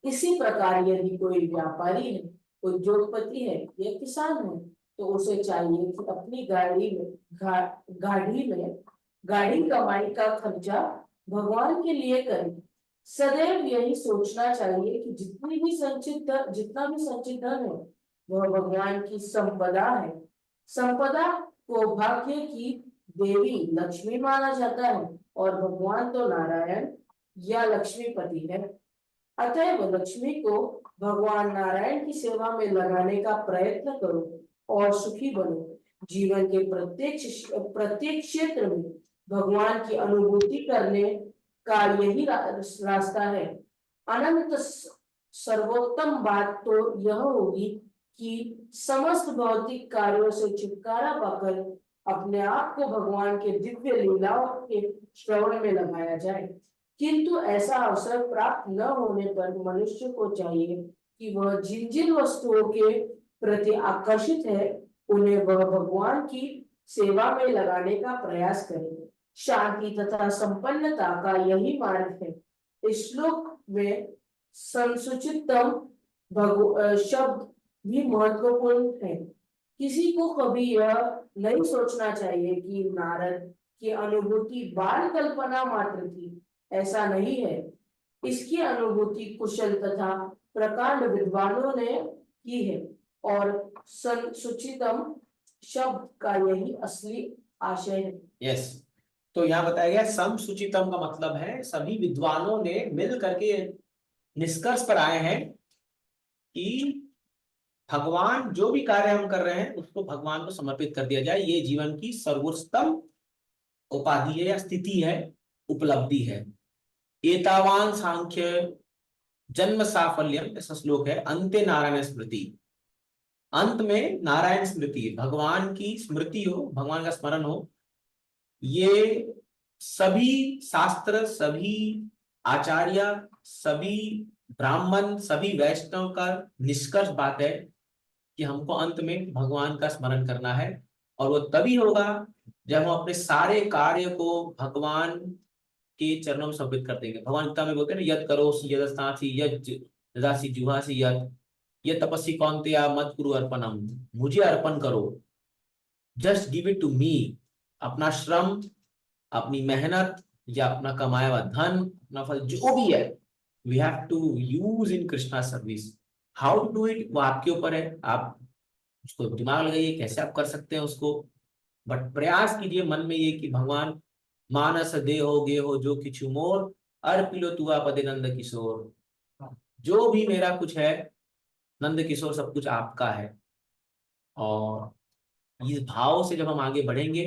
F: इसी प्रकार यदि कोई व्यापारी है, उद्योगपति है या किसान है तो उसे चाहिए कि अपनी गाड़ी कमाई का खर्चा भगवान के लिए करे। सदैव यही सोचना चाहिए कि जितना भी संचित धन है वह भगवान की संपदा है। संपदा को भाग्य की देवी लक्ष्मी माना जाता है और भगवान तो नारायण या लक्ष्मीपति है। अतएव लक्ष्मी को भगवान नारायण की सेवा में लगाने का प्रयत्न करो और सुखी बनो। जीवन के प्रत्येक क्षेत्र में भगवान की अनुभूति करने का यही रास्ता है। अनंत सर्वोत्तम बात तो यह होगी कि समस्त भौतिक कार्यों से छुटकारा पाकर अपने आप को भगवान के दिव्य लीलाओं के श्रवण में लगाया जाए। किंतु ऐसा अवसर प्राप्त न होने पर मनुष्य को चाहिए कि वह जिन जिन वस्तुओं के प्रति आकर्षित है उन्हें वह भगवान की सेवा में लगाने का प्रयास करे। शांति तथा संपन्नता का यही मार्ग है। इस श्लोक में संसूचितम शब्द भी महत्वपूर्ण है। किसी को कभी यह नहीं सोचना चाहिए कि नारद की अनुभूति बाल कल्पना मात्र थी। ऐसा नहीं है। इसकी अनुभूति कुशल तथा प्रकांड विद्वानों ने की है और सुचितम शब्द का यही असली आशय है।
A: यस, तो यहाँ बताया गया समसुचितम का मतलब है सभी विद्वानों ने मिल करके निष्कर्ष पर आए हैं कि भगवान जो भी कार्य हम कर रहे हैं उसको भगवान को समर्पित कर दिया जाए। ये जीवन की सर्वोत्तम उपाधि है या स्थिति है, उपलब्धि है। एतावान सांख्य जन्म साफल्यम, ऐसा श्लोक है, अंते नारायण स्मृति। अंत में नारायण स्मृति, भगवान की स्मृति हो, भगवान का स्मरण हो। ये सभी शास्त्र, सभी आचार्य, सभी ब्राह्मण, सभी वैष्णव का निष्कर्ष बात है कि हमको अंत में भगवान का स्मरण करना है। और वो तभी होगा जब हम अपने सारे कार्य को भगवान के चरणों में समर्पित कर देंगे। भगवान गीता में बोलते हैं ना, यद करोसि यदस्नासि यद ददासि जुहासि यद, ये तपस्वी कौन्तेय मत कुरु अर्पणम, मुझे अर्पण करो, just give it to me. अपना श्रम, अपनी मेहनत या अपना कमाया हुआ धन, अपना फल जो भी है, we have to use in Krishna service. How to do it वो आपके ऊपर है, आप उसको दिमाग लगाइए कैसे आप कर सकते हैं उसको। बट प्रयास कीजिए मन में ये कि भगवान मानस देहो गेहो जो किछु मोर, अर्पिलो तुआ पदे नंद किशोर। जो भी मेरा कुछ है नंद किशोर, सब कुछ आपका है। और इस भाव से जब हम आगे बढ़ेंगे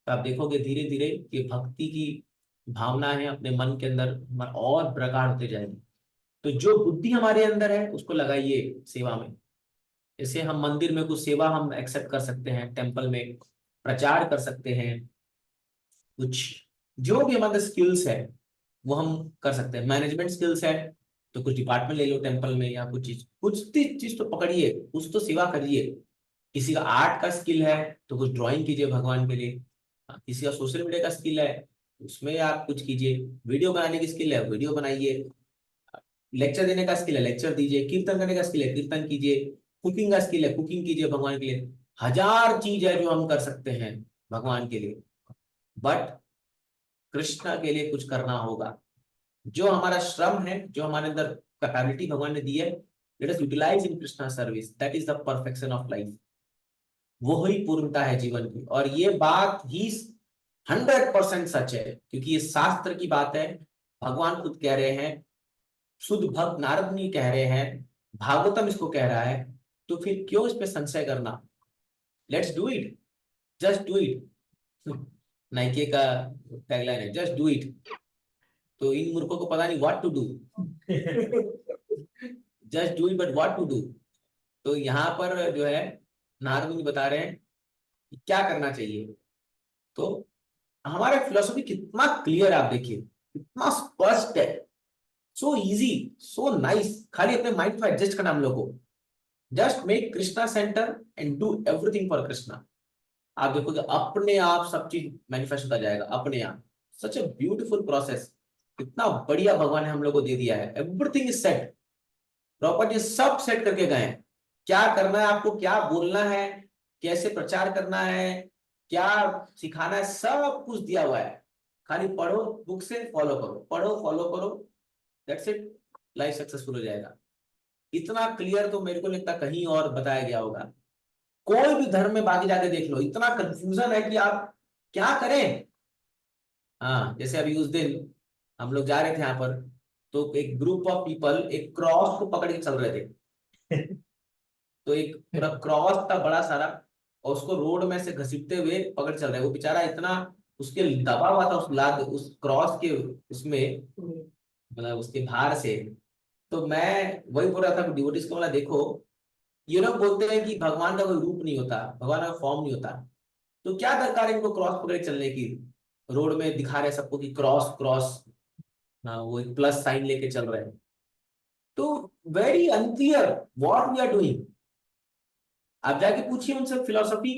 A: तो आप देखोगे धीरे धीरे कि भक्ति की भावना है अपने मन के अंदर और प्रगाढ़ होते जाएगी। तो जो बुद्धि हमारे अंदर है उसको लगाइए सेवा में। जैसे हम मंदिर में कुछ सेवा हम एक्सेप्ट कर सकते हैं, टेम्पल में प्रचार कर सकते हैं, कुछ जो भी हमारे स्किल्स है वो हम कर सकते हैं। मैनेजमेंट स्किल्स है तो कुछ डिपार्टमेंट ले लो टेम्पल में, या कुछ चीज तो पकड़िए, कुछ तो सेवा करिए। किसी का आर्ट का स्किल है तो कुछ ड्राइंग कीजिए भगवान के लिए। किसी का सोशल मीडिया का स्किल है उसमें आप कुछ कीजिए। वीडियो बनाने की स्किल है, वीडियो बनाइए। लेक्चर देने का स्किल है, लेक्चर दीजिए। कीर्तन करने का स्किल है, कीर्तन कीजिए। कुकिंग का स्किल है, कुकिंग कीजिए भगवान के लिए। हजार चीज है जो हम कर सकते हैं भगवान के लिए। बट कृष्ण के लिए कुछ करना होगा। जो हमारा श्रम है, जो हमारे अंदर कैपेबिलिटी भगवान ने दी है, let us utilise in Krishna service. That is the perfection of life. वो ही पूर्णता है जीवन की। और ये बात ही 100% सच है, क्योंकि ये शास्त्र की बात है। भगवान खुद कह रहे हैं, शुद्ध भक्त नारद मुनि कह रहे हैं, भागवतम इसको कह रहा है। तो फिर क्यों इस पे संशय करना? Let's do it, just do it. Nike का टैगलाइन है, जस्ट डू इट। तो इन मूर्खों को पता नहीं what to do. Just do it but what to do. तो यहाँ पर जो है नारद मुनि बता रहे हैं कि क्या करना चाहिए। तो हमारा फिलोसफी कितना क्लियर, आप देखिए कितना स्पष्ट है। So easy, so nice. खाली अपने माइंड को एडजस्ट करना हम लोग को। Just make Krishna centre and do everything for Krishna. आप देखोगे अपने आप सब चीज मैनिफेस्ट होता जाएगा अपने आप। सच ए ब्यूटीफुल प्रोसेस। कितना बढ़िया भगवान ने हम लोग को दे दिया है। एवरीथिंग इज सेट, प्रॉपर्टी सब सेट करके गए हैं। क्या करना है आपको, क्या बोलना है, कैसे प्रचार करना है, क्या सिखाना है, सब कुछ दिया हुआ है। खाली पढ़ो, बुक से फॉलो करो, पढ़ो फॉलो करो, दैट्स इट। लाइफ सक्सेसफुल हो जाएगा। इतना क्लियर तो मेरे को लगता कहीं और बताया गया होगा। कोई भी धर्म में बाकी जाके देख लो, इतना कंफ्यूजन है कि आप क्या करें। हाँ, जैसे अभी उस दिन हम लोग जा रहे थे यहाँ पर, तो एक ग्रुप ऑफ पीपल एक क्रॉस को पकड़ के चल रहे थे। तो एक पूरा क्रॉस था बड़ा सारा, और उसको रोड में से घसीटते हुए पकड़ चल रहे। वो बेचारा इतना उसके दबा हुआ था उस क्रॉस के उसमें, मतलब उसके भार से। तो मैं वही बोल रहा था डिवोटीज को, बोला देखो ये लोग बोलते हैं कि भगवान का कोई रूप नहीं होता, भगवान का फॉर्म नहीं होता, तो क्या दरकार है इनको क्रॉस पकड़ के चलने की? रोड में दिखा रहे सबको कि क्रॉस क्रॉस, हाँ वो एक प्लस साइन लेके चल रहे हैं। तो very unclear what we are doing. आप जाके पूछिए उनसे फिलोसफी।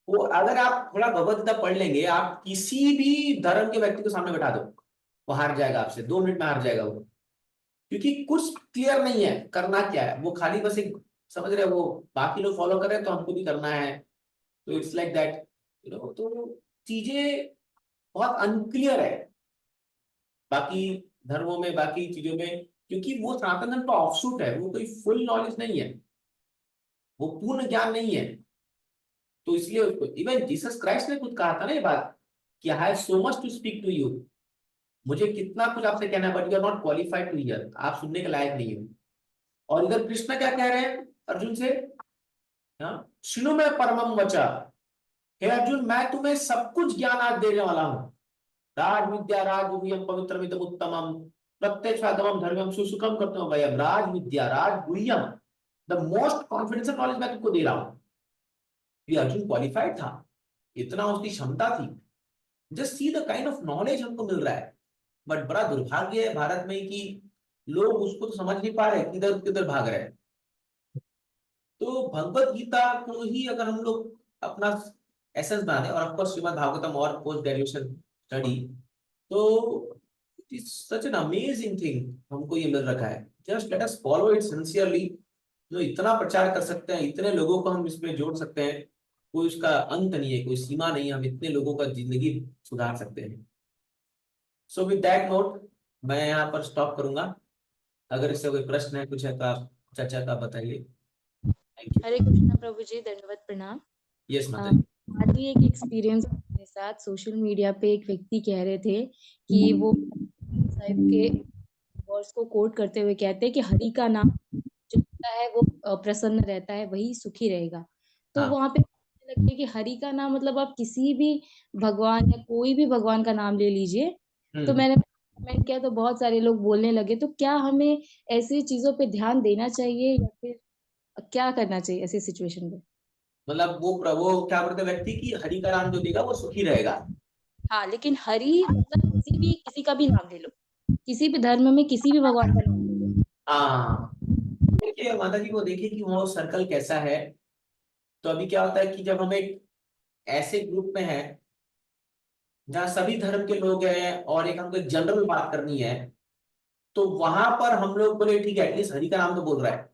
A: वो अगर आप थोड़ा भगवत गीता पढ़ लेंगे, आप किसी भी धर्म के व्यक्ति को सामने बैठा दो, वो हार जाएगा आपसे, 2 मिनट में हार जाएगा वो। क्योंकि कुछ क्लियर नहीं है करना क्या है, वो खाली बस एक समझ रहे हैं, वो बाकी लोग फॉलो कर रहे हैं तो हमको भी करना है, तो इट्स लाइक दैट, तो चीजें बहुत अनक्लियर है बाकी धर्मों में, बाकी चीजों में, क्योंकि वो सनातन धर्म का ऑफशूट है, वो कोई फुल नॉलेज नहीं है, वो पूर्ण ज्ञान नहीं है। तो इसलिए उसको इवन जीसस क्राइस्ट ने खुद कहा था ना ये बात कि I have so much to speak to you, मुझे कितना कुछ आपसे कहना है, but you are not qualified to hear, आप सुनने के लायक नहीं हो। और इधर कृष्ण क्या कह रहे हैं अर्जुन से, हाँ, सुनो मैं परमम वचा, हे अर्जुन मैं तुम्हें सब कुछ ज्ञान आज देने वाला हूं, राज विद्या राज गुह्यम पवित्रमिदम उत्तमम प्रत्यक्षागमम धर्मम सुसुखम कर्तव्यम वयम, राज विद्या राज गुह्यम, द मोस्ट कॉन्फिडेंशियल नॉलेज मैं तुमको दे रहा हूं। ये अर्जुन क्वालिफाइड था, इतना उसकी क्षमता थी, just see the kind of knowledge हमको मिल रहा है। बट बड़ा दुर्भाग्य है भारत में कि लोग उसको तो समझ नहीं पा रहे, किधर किधर भाग रहे हैं। तो भगवत गीता को ही अगर हम लोग अपना एसेंस बनाने, और ऑफ कोर्स श्रीमद् भागवतम और पोस्ट ग्रेजुएशन स्टडी, तो it is such an amazing thing हमको ये मिल रखा है, just let us follow it sincerely. जो इतना प्रचार कर सकते हैं, इतने लोगों को हम इसमें जोड़ सकते हैं, कोई उसका अंत नहीं है, कोई सीमा नहीं है, हम इतने लोगों का जिंदगी सुधार सकते हैं। सो विद दैट नोट मैं यहाँ पर स्टॉप करूंगा, अगर इससे कोई प्रश्न है कुछ है तो आप चर्चा का बताइए। Thank you.
G: हरे कृष्णा प्रभु जी, दंडवत प्रणाम।
A: यस माता जी।
G: आज ही एक एक्सपीरियंस मेरे साथ सोशल मीडिया पे एक व्यक्ति कह रहे थे कि वो साहिब के वर्ड्स को कोट करते हुए कहते हैं कि हरि का नाम जो होता है वो प्रसन्न रहता है, वही सुखी रहेगा। तो
A: हाँ।
G: वहां पे लगता है कि हरि का नाम मतलब आप किसी भी भगवान या कोई भी भगवान का नाम ले लीजिए। तो मैंने कमेंट किया तो बहुत सारे लोग बोलने लगे, तो क्या हमें ऐसी चीजों पे ध्यान देना चाहिए या फिर क्या करना चाहिए ऐसी सिचुएशन में?
A: मतलब वो क्या बोलते हैं व्यक्ति की हरि का नाम जो देगा वो सुखी रहेगा।
G: हाँ, लेकिन हरि मतलब किसी का भी नाम ले लो, किसी भी धर्म में किसी भी भगवान का नाम ले लो।
A: हाँ, देखिए माता जी, वो देखिए कि वो सर्कल कैसा है। तो अभी क्या होता है कि जब हम एक ऐसे ग्रुप में है जहाँ सभी धर्म के लोग हैं और एक हमको एक जनरल बात करनी है, तो वहां पर हम लोग बोले ठीक है, एटलीस्ट हरि का नाम तो बोल रहा है,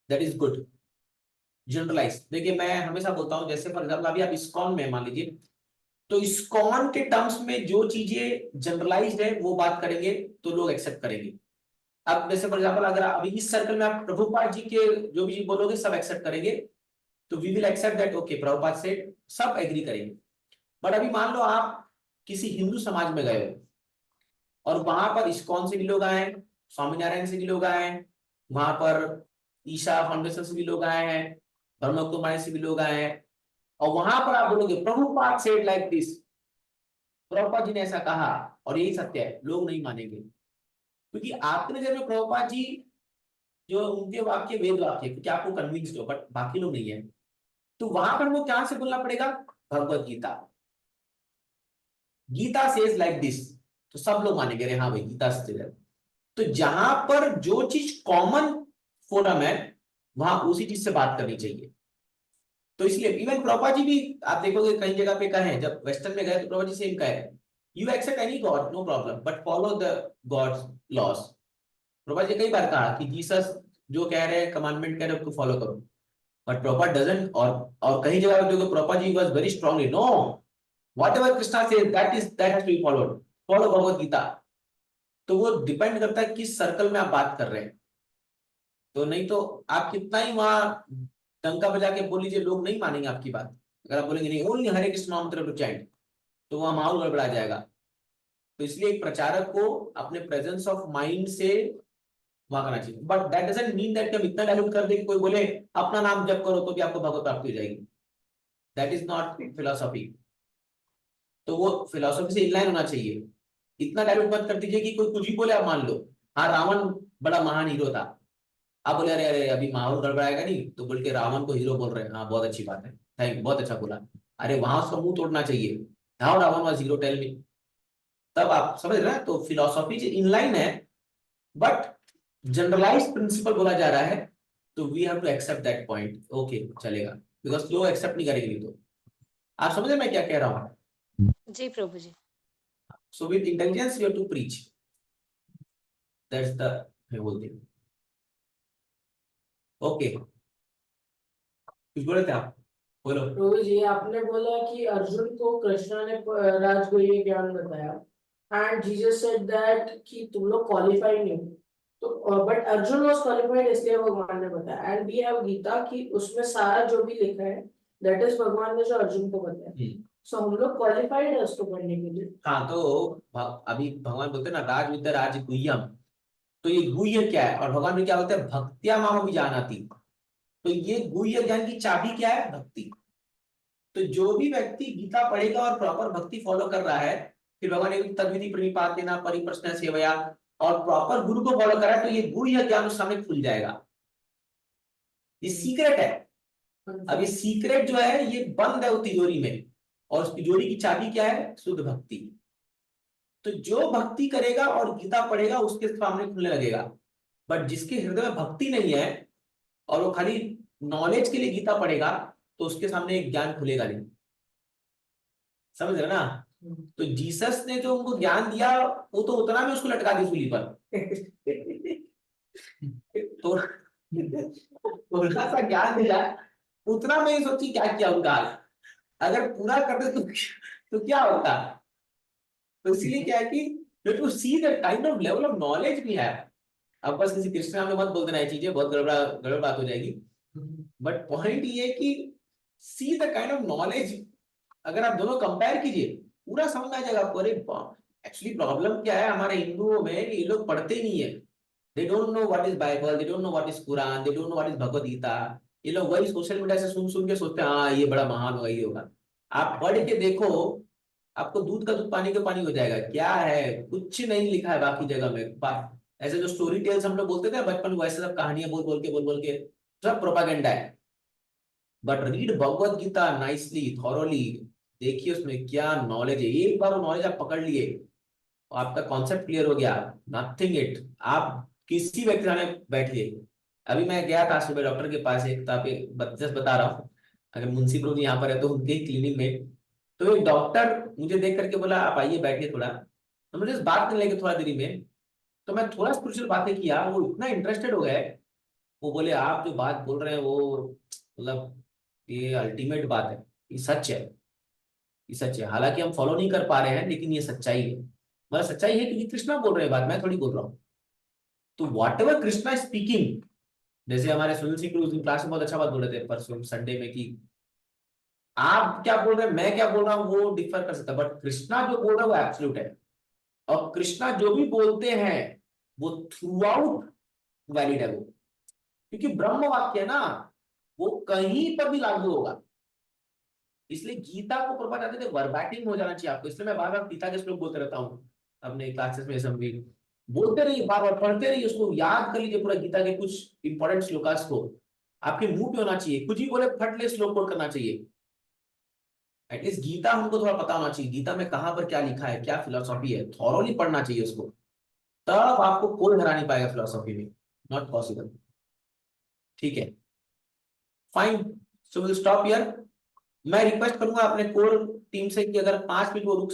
A: दैट इज गुड। जनरलाइज देखिए, मैं हमेशा बोलता हूँ, जैसे फॉर एग्जाम्पल अभी आप इस्कॉन में मान लीजिए, तो इस्कॉन के टर्म्स में जो चीजें जनरलाइज्ड है वो बात करेंगे तो लोग एक्सेप्ट करेंगे। अब जैसे फॉर एग्जाम्पल अगर अभी इस सर्कल में आप प्रभुपाद जी के जो भी बोलोगे सब एक्सेप्ट करेंगे, तो we will accept that, okay Prabhupada से सब एग्री करेंगे। बट अभी मान लो आप किसी हिंदू समाज में गए हो और वहां पर इस्कॉन से भी लोग आए हैं, स्वामीनारायण से भी लोग आए हैं, वहां पर ईशा फाउंडेशन से भी लोग आए हैं, ब्रह्म कुमारी से भी लोग आए हैं, और वहां पर आप बोलोगे Prabhupada said like this, Prabhupada ji ने ऐसा कहा और यही सत्य है, लोग नहीं मानेंगे, क्योंकि आपके नजर में प्रभुपाद जी जो उनके वाक्य वेद वाक्य, क्योंकि आपको कन्विंस्ड हो, बट बाकी लोग नहीं है। तो वहां पर वो क्या से बोलना पड़ेगा, Bhagavad Gita, Gita says like this, तो सब लोग मानेंगे अरे हाँ भाई गीता से। तो जहां पर जो चीज कॉमन फोरम है वहां उसी चीज से बात करनी चाहिए। तो इसलिए इवन प्रभुपाद जी भी आप देखोगे कई जगह पे कहे, जब वेस्टर्न में गए तो प्रभुपाद जी सेम कहे, you accept any God no problem but follow the God's laws. Prabhupada ji कई बार कहा कि जीसस जो कह रहे हैं कमांडमेंट कह रहे हैं उसको फॉलो करो, बट प्रभुपाद डजंट। और कई जगह पे जो Prabhupada ji was very strongly no, whatever Krishna says that has to be followed, follow Bhagavad Gita. तो वो डिपेंड करता है किस सर्कल में आप बात कर रहे हैं। तो नहीं तो आप कितना ही वहां डंका बजा के बोल लीजिए, लोग नहीं मानेंगे आपकी बात। अगर आप बोलेंगे नहीं ओनली हरे कृष्ण मंत्र टू चैंट, तो वहां माहौल गड़बड़ा जाएगा। तो इसलिए एक प्रचारक को अपने प्रेजेंस ऑफ माइंड से वहां करना चाहिए, but that doesn't mean that कि हम इतना डायल्यूट कर दें कि कोई बोले अपना नाम जप करो तो भी आपको भगवत प्राप्ति हो जाएगी। That is not philosophy. तो वो फिलोसफी से इनलाइन होना चाहिए। इतना डायल्यूट मत कर दीजिए कि कोई कुछ भी बोले आप मान लो, हाँ रावण बड़ा महान हीरो था, आप बोले अरे अरे अभी माहौल गड़बड़ाएगा नहीं, तो बोल के रावण को हीरो बोल रहे हैं, हाँ बहुत अच्छी बात है, थैंक बहुत अच्छा बोला। अरे वहां उसका मुंह तोड़ना चाहिए, how Ravana was hero tell me, तब आप समझ रहे हैं। तो फिलोसफी इनलाइन है, बट जनरलाइज प्रिंसिपल बोला जा रहा है, तो we have to accept that point, okay चलेगा, बिकॉज लोग एक्सेप्ट नहीं करेंगे। तो आप समझ रहे मैं क्या कह रहा हूँ।
G: जी प्रभु जी।
A: So with intelligence you have to preach, that's the मैं बोलती हूँ। ओके, कुछ बोले थे आप, बोलो।
F: प्रभु जी, आपने बोला कि अर्जुन को कृष्णा ने राजगुह्य ज्ञान बताया, एंड जीसस सेड दैट कि तुम लोग क्वालिफाई नहीं हो, तो बट अर्जुन वाज क्वालिफाइड, इसलिए भगवान ने बताया। एंड वी हैव गीता कि उसमें सारा जो भी लिखा है दैट इज भगवान ने जो अर्जुन को बताया। सो हम लोग क्वालिफाइड है उसको पढ़ने के लिए।
A: हाँ, तो अभी भगवान बोलते हैं ना, राज विद्या राज गुह्यम, तो ये गुह्य क्या है, और भगवान भी क्या बोलते हैं, भक्त्या माम जानाति। तो ये गुह्य ज्ञान की चाबी क्या है, भक्ति। तो जो भी व्यक्ति गीता पढ़ेगा और प्रॉपर भक्ति फॉलो कर रहा है, फिर भगवान ने तद्विधि प्रणिपातेन परिप्रश्न सेवया, और प्रॉपर गुरु को फॉलो कर रहा है, तो ये गुह्य ज्ञान उस सामने खुल जाएगा। ये सीक्रेट है। अब ये सीक्रेट जो है ये बंद है वो तिजोरी में, और उस तिजोरी की चाबी क्या है, शुद्ध भक्ति। तो जो भक्ति करेगा और गीता पढ़ेगा उसके सामने खुलने लगेगा। बट जिसके हृदय में भक्ति नहीं है और वो खाली नॉलेज के लिए गीता पढ़ेगा, तो उसके सामने एक ज्ञान खुलेगा नहीं। समझ रहे ना? तो जीसस ने जो उनको ज्ञान दिया वो तो उतना में उसको लटका दी सूली पर। तो थोड़ा सा ज्ञान दिया, उतना में ही सोची क्या किया उनका हाल। अगर पूरा करते तो क्या होता। तो इसलिए क्या है कि to see the kind of level of knowledge भी है। अब बस किसी कृष्ण में मत बोल देना ये चीजें, बहुत गड़बड़ बात हो जाएगी। बट पॉइंट ये है कि सी द काइंड ऑफ नॉलेज, अगर आप दोनों कंपेयर कीजिए पूरा समझ में आ जाएगा आपको। अरे एक्चुअली प्रॉब्लम क्या है हमारे हिंदुओं में, ये लोग पढ़ते ही नहीं है। They don't know what is Bible, they don't know what is Quran, they don't know what is Bhagavad Gita. ये लोग वही सोशल मीडिया से सुन सुन के सोचते हैं हाँ ये बड़ा महान होगा, ये होगा। आप पढ़ के देखो, आपको दूध का दूध पानी का पानी हो जाएगा। क्या है, कुछ नहीं लिखा है बाकी जगह में। ऐसे जो स्टोरी टेल्स हम लोग बोलते थे बचपन में, वैसे सब कहानियां बोल बोल के सब प्रोपागेंडा है। But read Bhagavat Gita nicely, thoroughly, देखिए उसमें क्या नॉलेज है। एक बार वो नॉलेज आप पकड़ लिए, आपका कॉन्सेप्ट क्लियर हो गया, नथिंग इट। आप किसी व्यक्ति सामने बैठिए। अभी मैं गया था सुबह डॉक्टर के पास, एक जस्ट बता रहा हूँ, अगर मुंशी प्रभु यहाँ पर है तो उनके क्लिनिक में, तो एक डॉक्टर मुझे देख करके बोला आप आइए बैठिए थोड़ा। तो मुझे बात करने लगे थोड़ा देरी में, तो मैं थोड़ा स्पिरिचुअल बातें किया, वो इतना इंटरेस्टेड हो गए। वो बोले आप जो बात बोल रहे हैं वो मतलब ये अल्टीमेट बात है, ये सच है, ये सच है। हालांकि हम फॉलो नहीं कर पा रहे हैं लेकिन ये सच्चाई है। मतलब सच्चाई है क्योंकि कृष्णा बोल रहे हैं बात, मैं थोड़ी बोल रहा हूँ। तो वॉट एवर कृष्णा स्पीकिंग, जैसे हमारे सुनील सिंह उस दिन क्लास में बहुत अच्छा बात बोल रहे थे परसों संडे में, कि आप क्या बोल रहे हैं मैं क्या बोल रहा हूँ वो डिफर कर सकता है, बट कृष्णा जो बोल रहा है वो एब्सोल्यूट है। और कृष्णा जो भी बोलते हैं वो थ्रू आउट वैलिड है वो, क्योंकि ब्रह्म वाक्य है ना, वो कहीं पर भी लागू होगा। इसलिए गीता को प्रभुपाद चाहते थे वर्बैटिम हो जाना चाहिए आपको। इसलिए मैं बार बार गीता के श्लोक बोलते रहता हूँ अपने क्लासेस में, सब भी बोलते रहिए, बार बार पढ़ते रहिए, उसको याद कर लीजिए पूरा गीता के कुछ इंपॉर्टेंट श्लोकास को आपके मुंह पे होना चाहिए। कुछ ही बोले फट ले श्लोक कोट करना चाहिए। एटलीस्ट गीता हमको थोड़ा पता होना चाहिए, गीता में कहां पर क्या लिखा है, क्या फिलोसॉफी है, थॉरोली पढ़ना चाहिए उसको। तब आपको कोई हरा नहीं पाएगा फिलोसॉफी में, नॉट पॉसिबल। ठीक है, fine, so will stop here. मैं रिक्वेस्ट करूंगा अपने कोर टीम से कि अगर 5 मिनट वो रुक